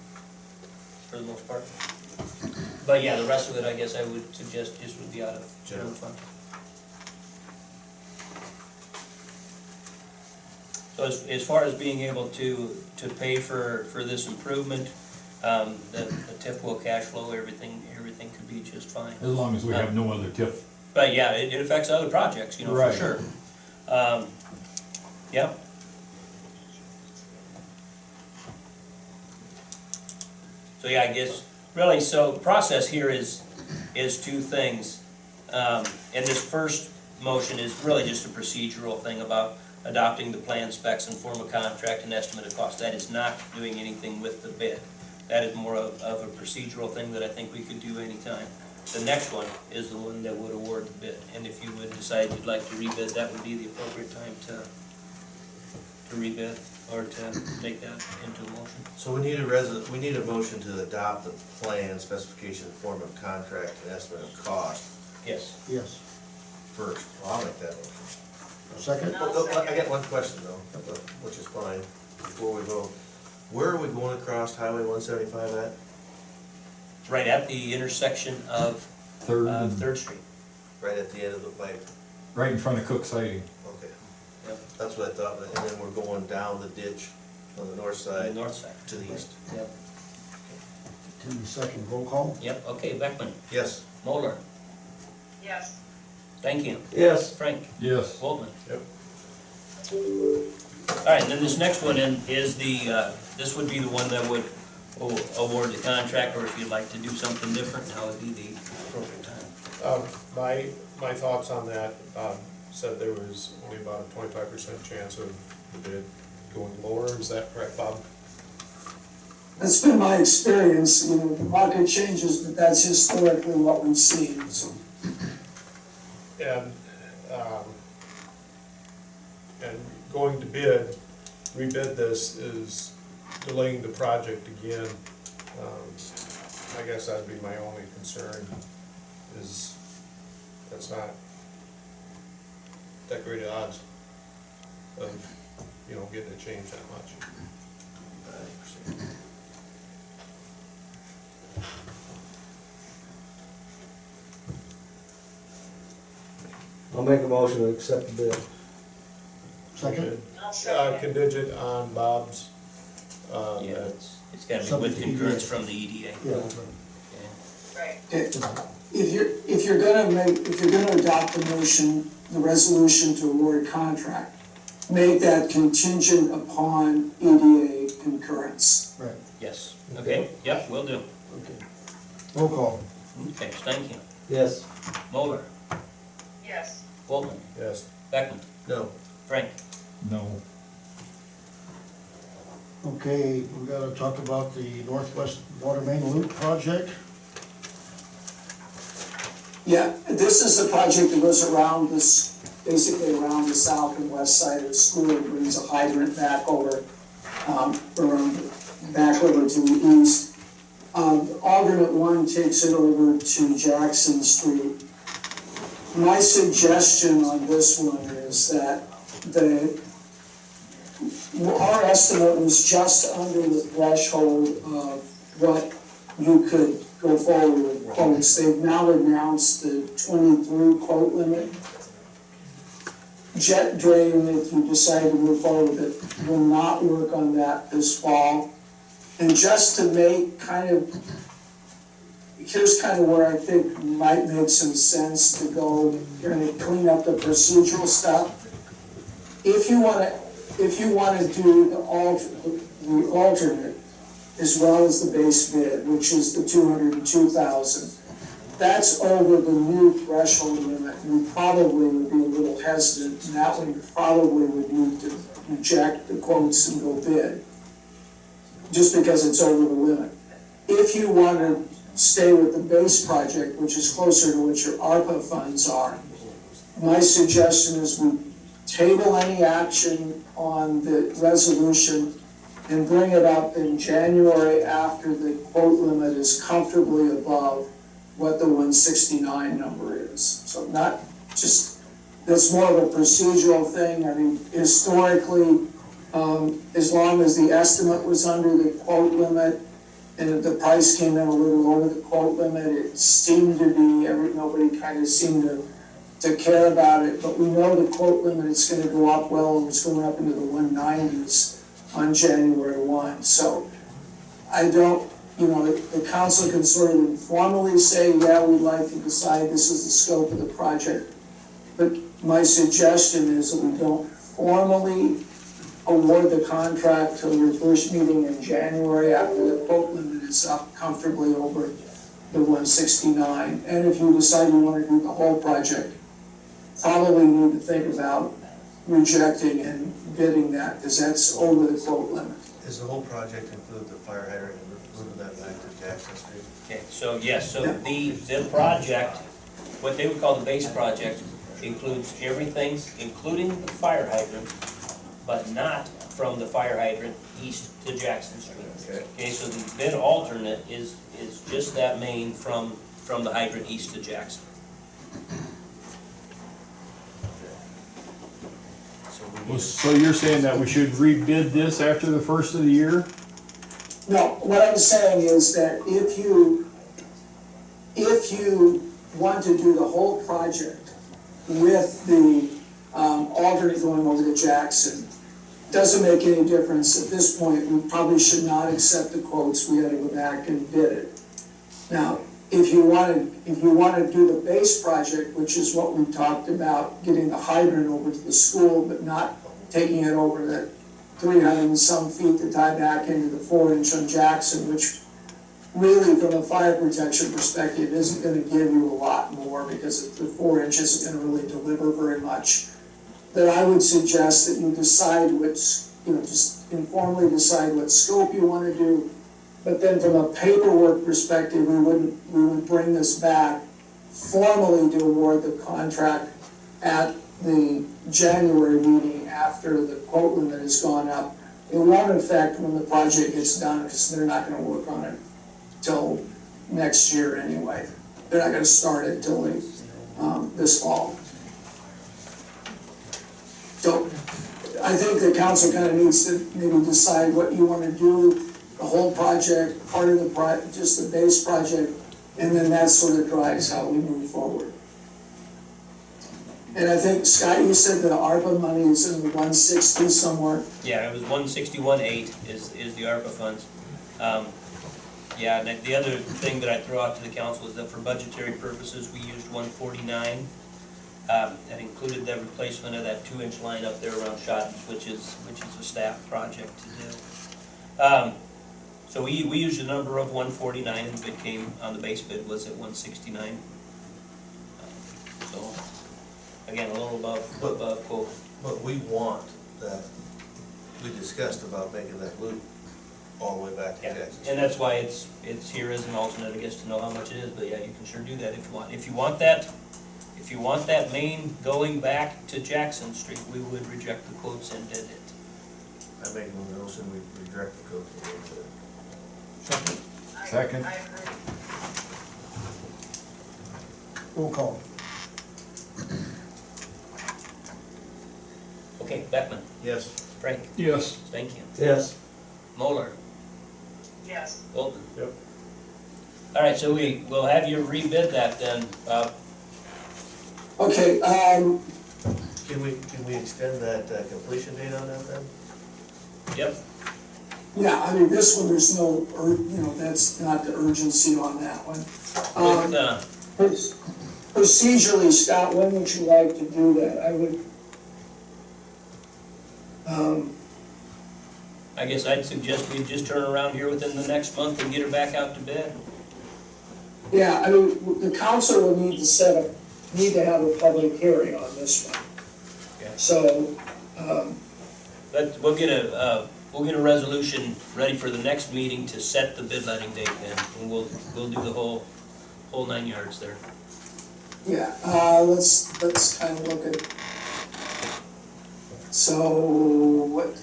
for the most part. But yeah, the rest of it, I guess I would suggest just would be out of general fund. So as far as being able to pay for this improvement, the TIF will cash flow, everything could be just fine. As long as we have no other TIF. But yeah, it affects other projects, you know, Right. for sure. Yeah. So yeah, I guess, really, so the process here is two things. And this first motion is really just a procedural thing about adopting the plan specs and form a contract and estimate of cost. That is not doing anything with the bid. That is more of a procedural thing that I think we could do anytime. The next one is the one that would award the bid. And if you would decide you'd like to rebid, that would be the appropriate time to rebid or to make that into a motion. So we need a motion to adopt the plan, specification, form of contract, and estimate of cost Yes. Yes. first. Well, I'll make that motion. Second? I got one question though, which is fine, before we vote. Where are we going across Highway 175 at? Right at the intersection of Third Street. Right at the end of the pipe? Right in front of Cook Siding. Okay, Yep. that's what I thought, and then we're going down the ditch on the north The side north side. to the east. Yep. Tim, second, roll call? Yep, okay, Beckman, Yes. Moeller, Yes. thank you. Yes. Frank, Yes. Voltman. Yep. All right, and then this next one is this would be the one that would award the contract, or if you'd like to do something different, now would be the appropriate time. My thoughts on that, said there was only about a 25% chance of the bid going lower, is that correct, Bob? That's been my experience, you know, the market changes, but that's historically what we've seen, so. And going to bid, rebid this is delaying the project again. I guess that'd be my only concern, is that's not that great odds of, you know, getting it changed that much. I'll make a motion to accept the bid. Second? Contingent on Bob's, Yeah, it's gotta be with concurrence from the EDA. Yeah. Right. If you're gonna adopt the motion, the resolution to award a contract, make that contingent upon EDA concurrence. Right, Yes, okay, yep, will do. okay. Roll call. Okay, Stankin, Yes. Moller, Yes. Boltman, yes. Beckman, No. Frank. No. Okay, we gotta talk about the Northwest Water Main Loop project. Yeah, this is the project that goes around this, basically around the south and west side of the school, it brings a hydrant back over, back over to the east. Alternate one takes it over to Jackson Street. My suggestion on this one is that our estimate was just under the threshold of what you could go forward with quotes. They've now announced the 23 quote limit. Jet drain, if you decide to move forward with it, will not work on that this fall. And just to make here's kind of where I think might make some sense to go, kind of clean up the procedural stuff. If you want to do the alternate, as well as the base bid, which is the 202,000, that's over the new threshold limit. You probably would be a little hesitant, and that one you probably would need to reject the quotes and go bid, just because it's over the limit. If you want to stay with the base project, which is closer to what your ARPA funds are, my suggestion is we table any action on the resolution and bring it up in January after the quote limit is comfortably above what the 169 number is. So not just, that's more of a procedural thing. I mean, historically, as long as the estimate was under the quote limit and the price came in a little over the quote limit, it seemed to be, nobody kind of seemed to care about it. But we know the quote limit is going to go up well, it's going up into the 190s on January 1. So I don't, the council can sort of informally say, yeah, we'd like to decide this is the scope of the project. But my suggestion is that we don't formally award the contract till your first meeting in January after the quote limit is up comfortably over the 169. And if you decide you want to do the whole project, probably need to think about rejecting and bidding that, because that's over the quote limit. Does the whole project include the fire hydrant and moving that back to Jackson Street? Okay, so yes, so the project, what they would call the base project, includes everything, including the fire hydrant, but not from the fire hydrant east to Jackson Street. Okay. Okay, so the bid alternate is just that main from the hydrant east to Jackson. So you're saying that we should rebid this after the first of the year? No, what I'm saying is that if you want to do the whole project with the alternate going over to Jackson, doesn't make any difference. At this point, we probably should not accept the quotes. We had to go back and bid it. Now, if you want to do the base project, which is what we talked about, getting the hydrant over to the school, but not taking it over the 300 and some feet to tie back into the 4-inch on Jackson, which really from a fire protection perspective isn't gonna give you a lot more because the 4 inches isn't gonna really deliver very much. That I would suggest that you decide what's, just informally decide what scope you wanna do. But then from a paperwork perspective, we would bring this back formally to award the contract at the January meeting after the quote limit has gone up. It won't affect when the project gets done, because they're not gonna work on it till next year anyway. They're not gonna start it till this fall. So I think the council kind of needs to maybe decide what you wanna do, the whole project, part of the just the base project, and then that sort of drives how we move forward. And I think, Scott, you said the ARPA money is in the 160 somewhere. Yeah, it was 161.8 is the ARPA funds. Yeah, and the other thing that I throw out to the council is that for budgetary purposes, we used 149. That included the replacement of that 2-inch line up there around Shotton's, which is a staff project to do. So we used a number of 149, and the bid came on the base bid was at 169. So again, a little above quote. But we want that, we discussed about making that loop all the way back to Yeah, Texas. and that's why it's here as an alternate, I guess, to know how much it is, but yeah, you can sure do that if you want. If you want that main going back to Jackson Street, we would reject the quotes and bid it. I make a motion, we reject the code. Second. I agree. Roll call. Okay, Beckman, Yes. Frank, Yes. Stankin, Yes. Moeller, Yes. Bolton. Yep. All right, so we'll have you rebid that then, Okay, Can we extend that completion date on that then? yep, yeah, I mean, this one, there's no, that's not the urgency on that one. with, Procedurally, Scott, when would you like to do that? I would, I guess I'd suggest we just turn around here within the next month and get her back out to bid. yeah, I mean, the council will need to have a public hearing on this one. Okay. So, We'll get a resolution ready for the next meeting to set the bid letting date then, and we'll do the whole 9 yards there. yeah, let's kind of look at, so what,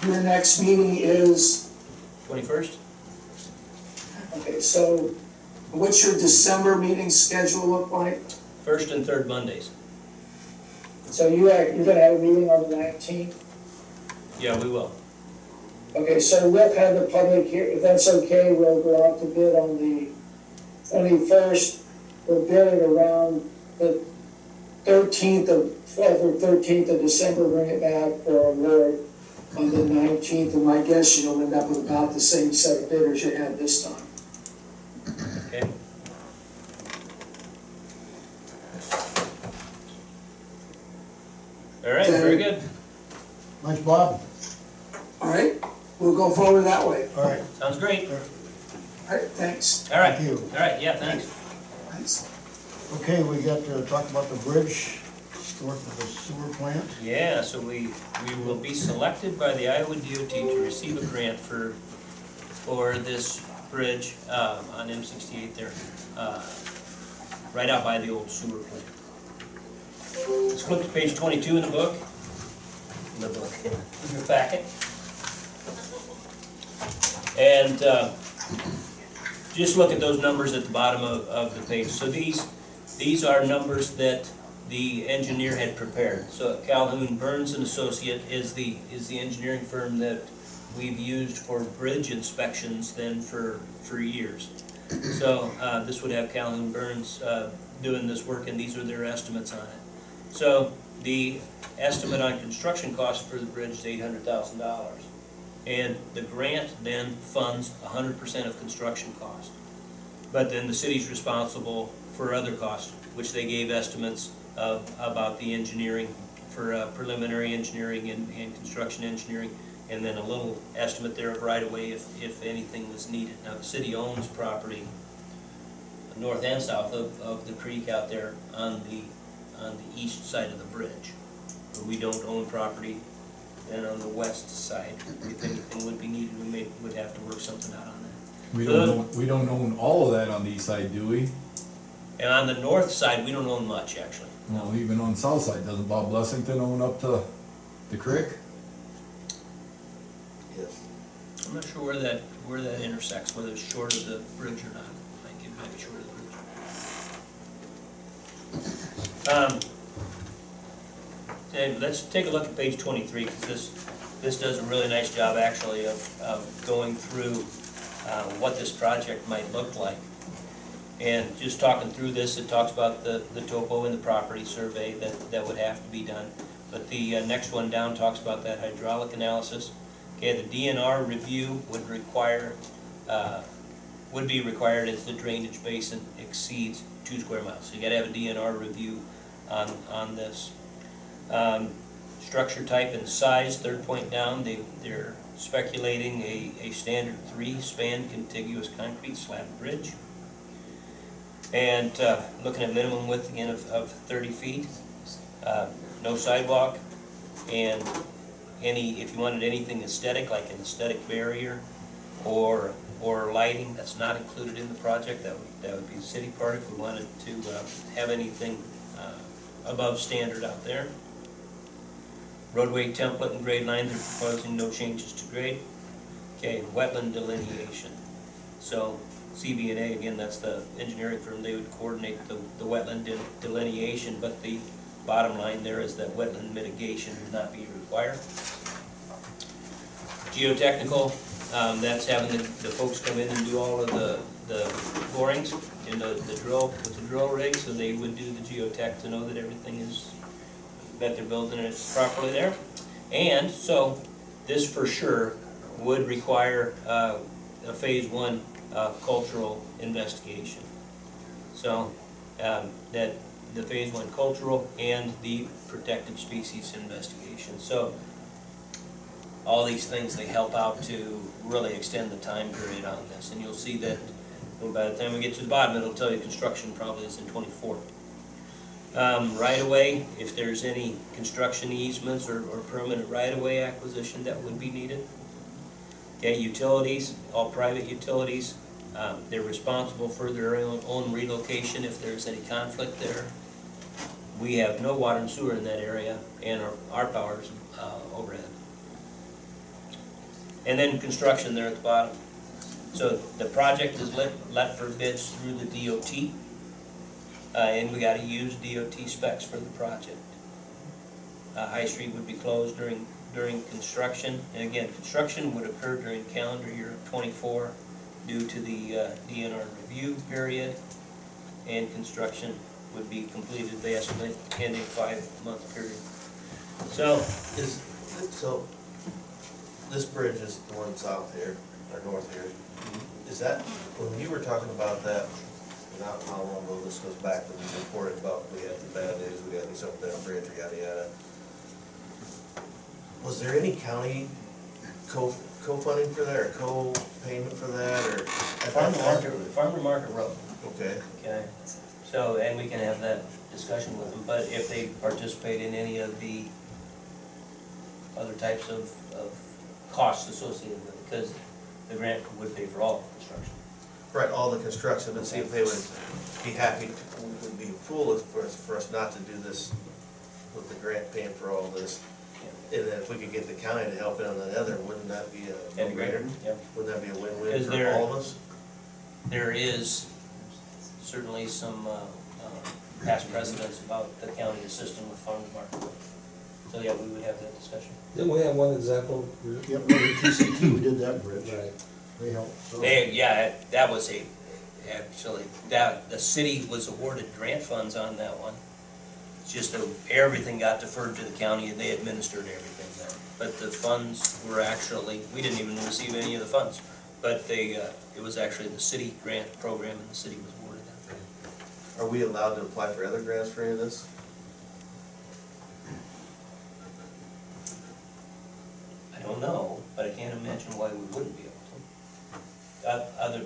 your next meeting is, 21st? okay, so what's your December meeting schedule look like? First and third Mondays. So you're gonna have a meeting on the 19th? Yeah, we will. Okay, so we'll have the public here, if that's okay, we'll go out to bid on the 21st. We'll bid it around the 12th or 13th of December, bring it back for award on the 19th. And my guess, you'll end up with about the same set of bidders you had this time. Okay. All right, very good. Thanks, Bob. All right, we'll go forward that way. All right, Sounds great. All right, thanks. All right. Thank you. All right, yeah, thanks. Thanks. okay, we got to talk about the bridge, north of the sewer plant. Yeah, so we will be selected by the Iowa DOT to receive a grant for this bridge on M68 there, right out by the old sewer plant. Let's flip to page 22 in the book. In your packet. And just look at those numbers at the bottom of the page. So these are numbers that the engineer had prepared. So Calhoun Burns and Associate is the engineering firm that we've used for bridge inspections then for years. So this would have Calhoun Burns doing this work, and these are their estimates on it. So the estimate on construction costs for the bridge is $800,000. And the grant then funds 100% of construction cost. But then the city's responsible for other costs, which they gave estimates of about the engineering for preliminary engineering and construction engineering. and then a little estimate there of right-of-way if anything was needed. Now, the city owns property north and south of the creek out there on the east side of the bridge. But we don't own property then on the west side. If anything would be needed, would have to work something out on that. We don't own all of that on the east side, do we? And on the north side, we don't own much, actually. Well, even on the south side, doesn't Bob Blessington own up to the creek? Yes. I'm not sure where that intersects, whether it's short of the bridge or not. I think it might be short of the bridge. And let's take a look at page 23, because this does a really nice job, actually, of going through what this project might look like. And just talking through this, it talks about the topo and the property survey that would have to be done. But the next one down talks about that hydraulic analysis. Okay, the DNR review would be required if the drainage basin exceeds 2 square miles. So you gotta have a DNR review on this. Structure type and size, third point down, they're speculating a standard 3-span contiguous concrete slab bridge. And looking at minimum width again of 30 feet, no sidewalk, and if you wanted anything aesthetic, like an aesthetic barrier or lighting, that's not included in the project. That would be the city part if we wanted to have anything above standard out there. Roadway template and grade lines, they're proposing no changes to grade. Okay, wetland delineation. So CB&A, again, that's the engineering firm, they would coordinate the wetland delineation, but the bottom line there is that wetland mitigation would not be required. Geotechnical, that's having the folks come in and do all of the borings in the drill, with the drill rig, so they would do the geotech to know that everything is, that they're building it properly there. And so this for sure would require a phase 1 cultural investigation. So that the phase 1 cultural and the protected species investigation. So all these things, they help out to really extend the time period on this. And you'll see that by the time we get to the bottom, it'll tell you construction probably is in 24. Right-of-way, if there's any construction easements or permanent right-of-way acquisition that would be needed. Okay, utilities, all private utilities, they're responsible for their own relocation if there's any conflict there. We have no water and sewer in that area, and our power's overhead. And then construction there at the bottom. So the project is let for bids through the DOT. And we got to use DOT specs for the project. High Street would be closed during construction, and again, construction would occur during calendar year 24 due to the DNR review period, and construction would be completed, they estimate, in a 5-month period. So This bridge is the one south here, or north here. Is that, when you were talking about that, not how long ago this goes back, when you reported about we had the bad news, we got these up down bridge, yada yada. Was there any county co-funding for that, or co-payment for that, or? Farmer Market Road. Okay. Okay, so, and we can have that discussion with them, but if they participate in any of the other types of costs associated with it, because the grant would pay for all construction. Right, all the construction, and see if they would be happy, would be foolish for us not to do this with the grant paying for all this. And then if we could get the county to help in on the other, wouldn't that be a no-brainer? Yep. Wouldn't that be a win-win Is for there- all of us? There is certainly some past precedents about the county assisting with farm market. So yeah, we would have that discussion. Didn't we have one example? Yep, with TCT, we did that bridge. Right. They helped. So- That was actually, the city was awarded grant funds on that one. It's just that everything got deferred to the county and they administered everything there. But the funds were actually, we didn't even receive any of the funds. But it was actually the city grant program and the city was awarded that. Are we allowed to apply for other grants for any of this? I don't don't know, but I can't imagine why we wouldn't be able to.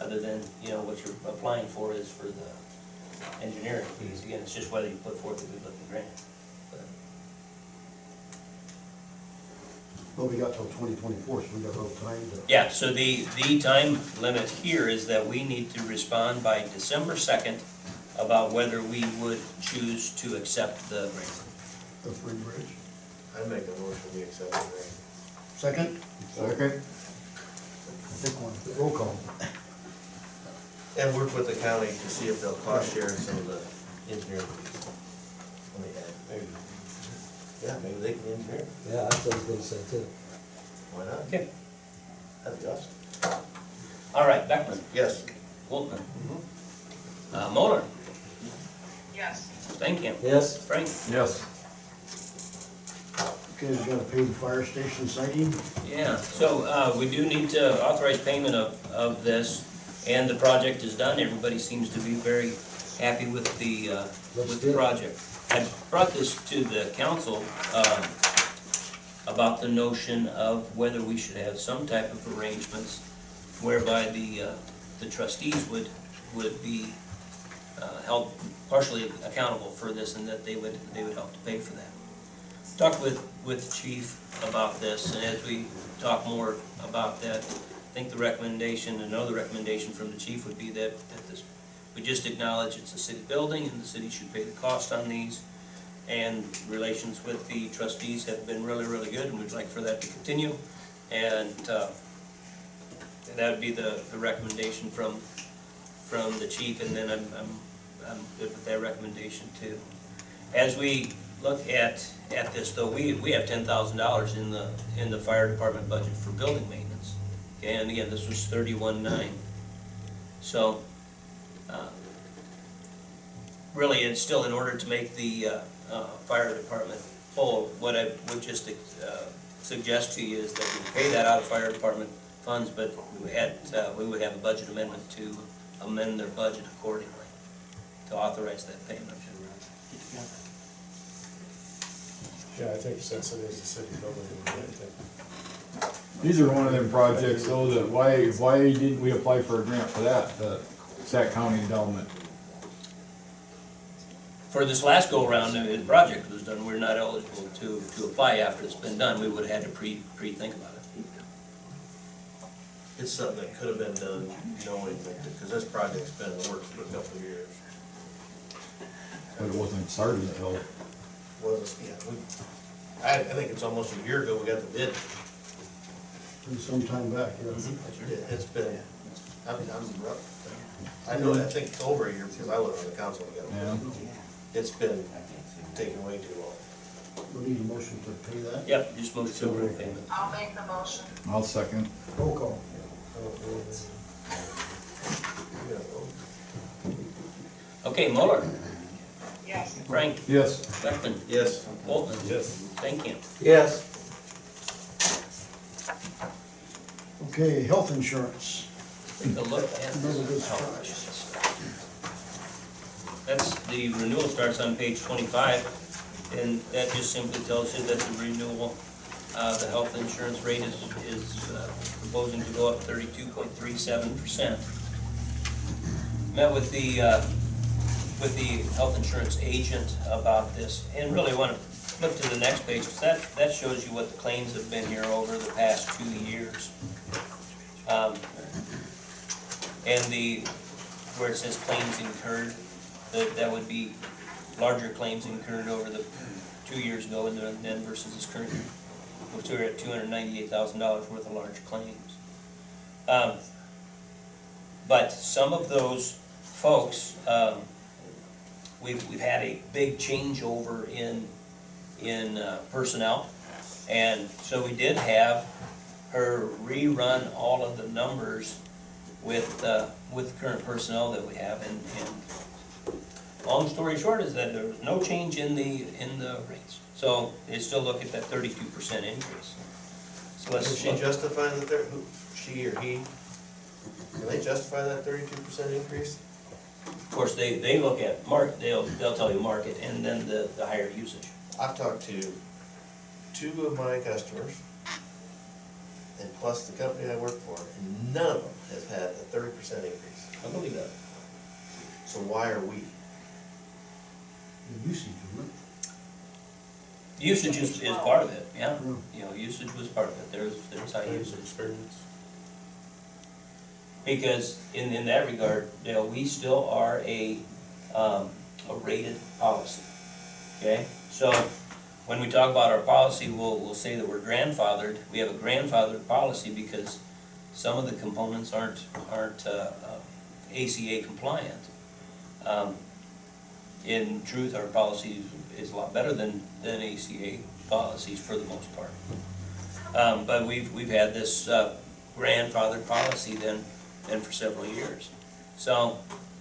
Other than, you know, what you're applying for is for the engineering fees. Again, it's just whether you put forth a good-looking grant. But we got till 2024, so we got a little time to. Yeah, so the time limit here is that we need to respond by December 2nd about whether we would choose to accept the grant. The free bridge. I make a motion, we accept the grant. Second? Second. Pick one. Roll call. And work with the county to see if they'll cost share some of the engineering fees. Let me add, maybe, yeah, maybe they can engineer, Yeah, that's what I was gonna say too. why not? Okay. That'd be awesome. All right, Beckman, Yes. Wolfman, Moeller, Yes. Stankham, Yes? Frank. Yes. Okay, we gotta pay the fire station siding. Yeah, so we do need to authorize payment of this, and the project is done. Everybody seems to be very happy with the project. I brought this to the council about the notion of whether we should have some type of arrangements whereby the trustees would be held partially accountable for this, and that they would help to pay for that. Talked with the chief about this, and as we talk more about that, I think the recommendation, another recommendation from the chief would be that we just acknowledge it's a city building and the city should pay the cost on these. And relations with the trustees have been really, really good, and we'd like for that to continue. And that would be the recommendation from the chief, and then I'm good with that recommendation too. As we look at this though, we have $10,000 in the fire department budget for building maintenance. Okay, and again, this was 31.9. So really, it's still in order to make the fire department whole. What I would just suggest to you is that we pay that out of fire department funds, but we would have a budget amendment to amend their budget accordingly to authorize that payment. Yeah, I think since it is a city building, I think. These are one of them projects though that why didn't we apply for a grant for that, the Sac County endowment? For this last go-around, the project was done, we're not eligible to apply after it's been done. We would have had to pre-think about it. It's something that could have been done knowing that, because this project's been in the works for a couple of years. But it wasn't started until, I think it's almost a year ago we got the bid. Some time back, yeah. It's been, I know, I think it's over a year because I was on the council together. yeah. It's been taking way too long. We need a motion to pay that. Yep, just motion to approve payment. I'll make the motion. I'll second. Roll call. Okay, Mueller, Yes. Frank, Yes. Beckman, Yes. Boltman, Yes. Stankham. Yes. Okay, health insurance. Take a look at Another good this. That's, the renewal starts on page 25, and that just simply tells you that the renewal, the health insurance rate is proposing to go up 32.37%. Met with the health insurance agent about this, and really want to flip to the next page, because that shows you what the claims have been here over the past 2 years. And where it says claims incurred, that would be larger claims incurred over the 2 years ago and then versus this current year, which we're at $298,000 worth of large claims. But some of those folks, we've had a big changeover in personnel, and so we did have her rerun all of the numbers with current personnel that we have, and long story short is that there was no change in the rates. So they still look at that 32% increase. So Can let's she justify that she or he, can they justify that 32% increase? Of course, they look at market, they'll tell you market, and then the higher usage. I've talked to 2 of my customers, and plus the company I work for, and none of them has had a 30% increase. I believe that. So why are we? The usage, isn't it? Usage is part of it, yeah. You know, usage was part of it. There's high There's usage. experience. Because in that regard, Dale, we still are a rated policy, okay? So when we talk about our policy, we'll say that we're grandfathered. We have a grandfathered policy because some of the components aren't ACA compliant. In truth, our policy is a lot better than ACA policies for the most part. But we've had this grandfathered policy then for several years. So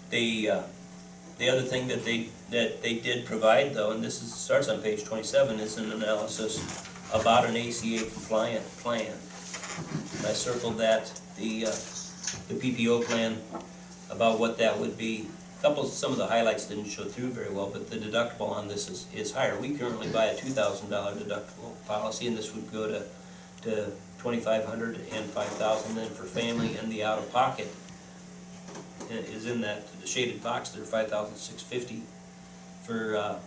the other thing that they did provide though, and this starts on page 27, is an analysis about an ACA compliant plan. And I circled that, the PPO plan, about what that would be. Some of the highlights didn't show through very well, but the deductible on this is higher. We currently buy a $2,000 deductible policy, and this would go to $2,500 and $5,000 then for family, and the out-of-pocket is in that the shaded box there, $5,650 for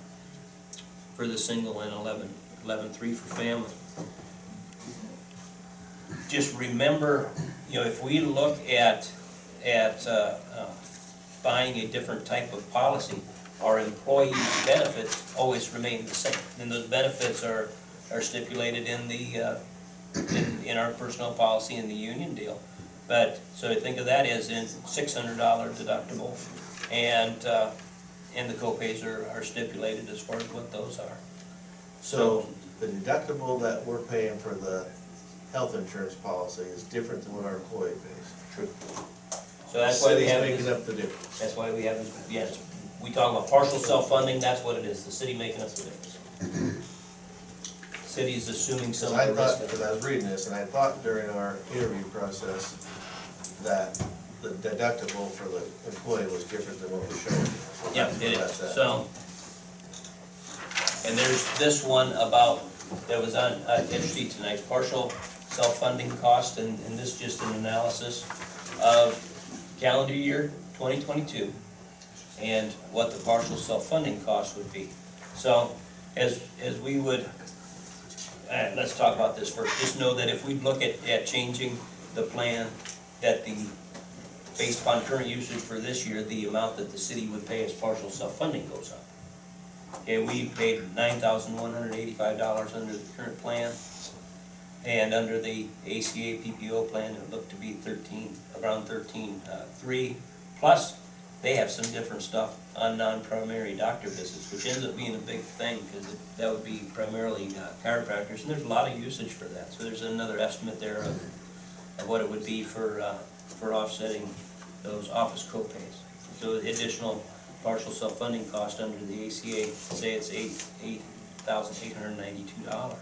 the single, and $11,300 for family. Just remember, you know, if we look at buying a different type of policy, our employee benefits always remain the same, and those benefits are stipulated in the in our personnel policy in the union deal. But so think of that as in $600 deductible, and the co-pays are stipulated as far as what those are. So the deductible that we're paying for the health insurance policy is different than what our employee pays. True. So that's why we City's have making this, up the difference. that's why we have this, yes, we talk about partial self-funding, that's what it is, the city making up the difference. City's assuming some I of the thought, risk. because I was reading this, and I thought during our interview process that the deductible for the employee was different than what was shown. So Yeah, that's it where is, that's at. so, and there's this one about, that was on sheet tonight, partial self-funding cost, and this is just an analysis of calendar year 2022 and what the partial self-funding cost would be. So, as we would, let's talk about this first. Just know that if we look at changing the plan, that based upon current usage for this year, the amount that the city would pay as partial self-funding goes up. Okay, we paid $9,185 under the current plan, and under the ACA PPO plan, it looked to be around 13.3. Plus, they have some different stuff on non-primary doctor visits, which ends up being a big thing, because that would be primarily chiropractors, and there's a lot of usage for that. So there's another estimate there of what it would be for offsetting those office co-pays. So additional partial self-funding cost under the ACA, say it's $8,892.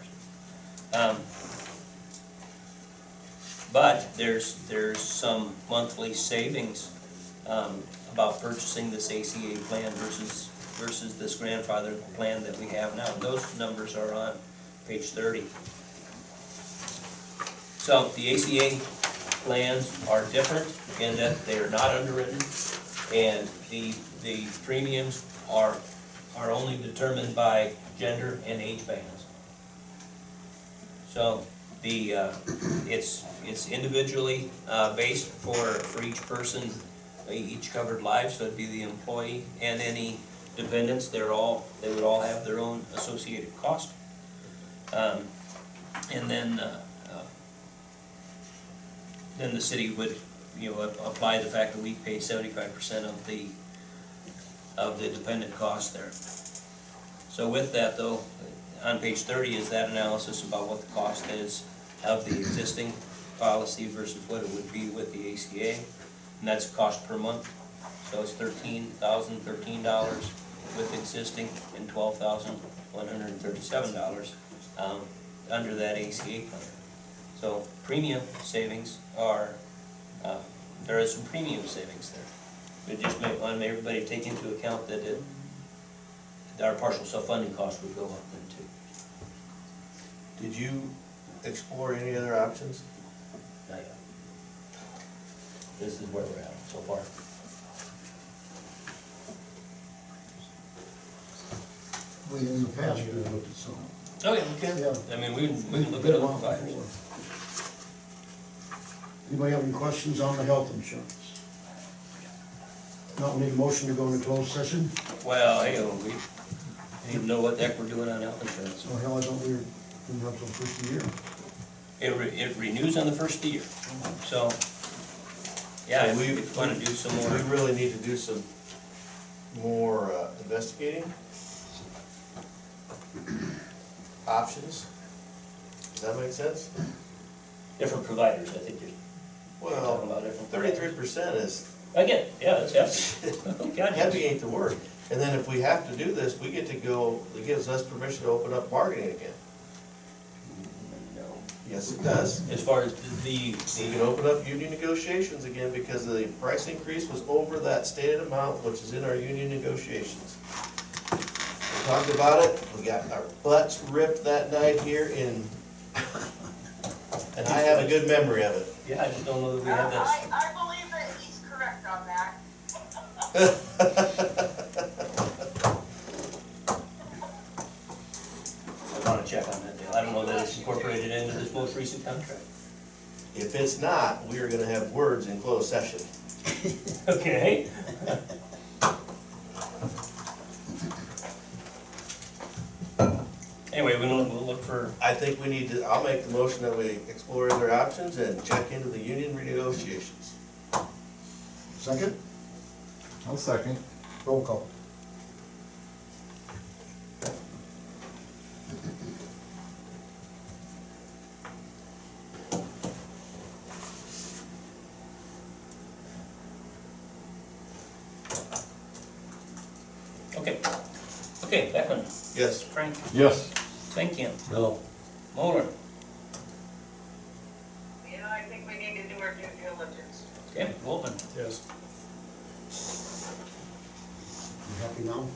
But there's some monthly savings about purchasing this ACA plan versus this grandfather plan that we have now. Those numbers are on page 30. So the ACA plans are different in that they are not underwritten, and the premiums are only determined by gender and age bands. So it's individually based for each person, each covered life. So it'd be the employee and any dependents. They would all have their own associated cost, and then the city would, apply the fact that we pay 75% of the dependent cost there. So with that though, on page 30 is that analysis about what the cost is of the existing policy versus what it would be with the ACA, and that's cost per month. So it's $13,013 with existing, and $12,137 under that ACA plan. So premium savings there is some premium savings there. We just want everybody to take into account that our partial self-funding cost would go up then too. Did you explore any other options? not yet. This is where we're at so far. We, in the past, we looked at some. Oh, yeah, we can. Yeah. I mean, we can look at other providers. Anybody have any questions on the health insurance? Not need a motion to go into closed session? Well, hey, we need to know what the heck we're doing on health insurance. Well, hell, I thought we were, didn't have till first of the year. It renews on the first of the year, so, yeah, if we wanna do some We more. really need to do some more investigating. Options. Does that make sense? Different providers, I think you're talking Well, about different. 33% is, I get it, yeah, it's hefty. God, heavy yes. ain't the word. And then if we have to do this, we get to go, it gives us permission to open up bargaining again. No. Yes, it does. As far as the, We can open up union negotiations again because the price increase was over that stated amount, which is in our union negotiations. We talked about it, we got our butts ripped that night here in, and I have a good memory of it. yeah, I just don't know that we have that. I believe that he's correct on that. I wanna check on that deal. I don't know that it's incorporated into this most recent contract. If it's not, we are gonna have words in closed session. Okay. Anyway, we'll look for, I think we need to, I'll make the motion that we explore other options and check into the union renegotiations. Second, I'll second. roll call. okay. Okay, Beckman, Yes. Frank, Yes. Stankin, No. Moller. You know, I think we need to do our due diligence. Okay, Wolfman. Yes. You happy now?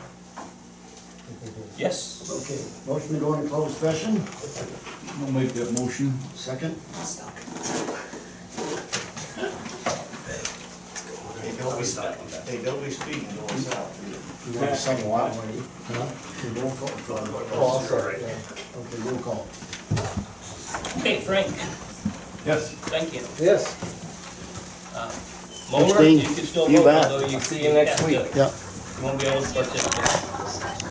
Yes. Okay, motion to go into closed session, I'll make that motion. second, Hey, don't be speeding going south. you want to second that way? Okay, roll call. Oh, I'm sorry. Okay, roll call. Okay, Frank, Yes. Stankin. Yes. Moller, Abstain. you can still You vote, bet. although you. See you next have to- week. Yeah. You won't be able to participate.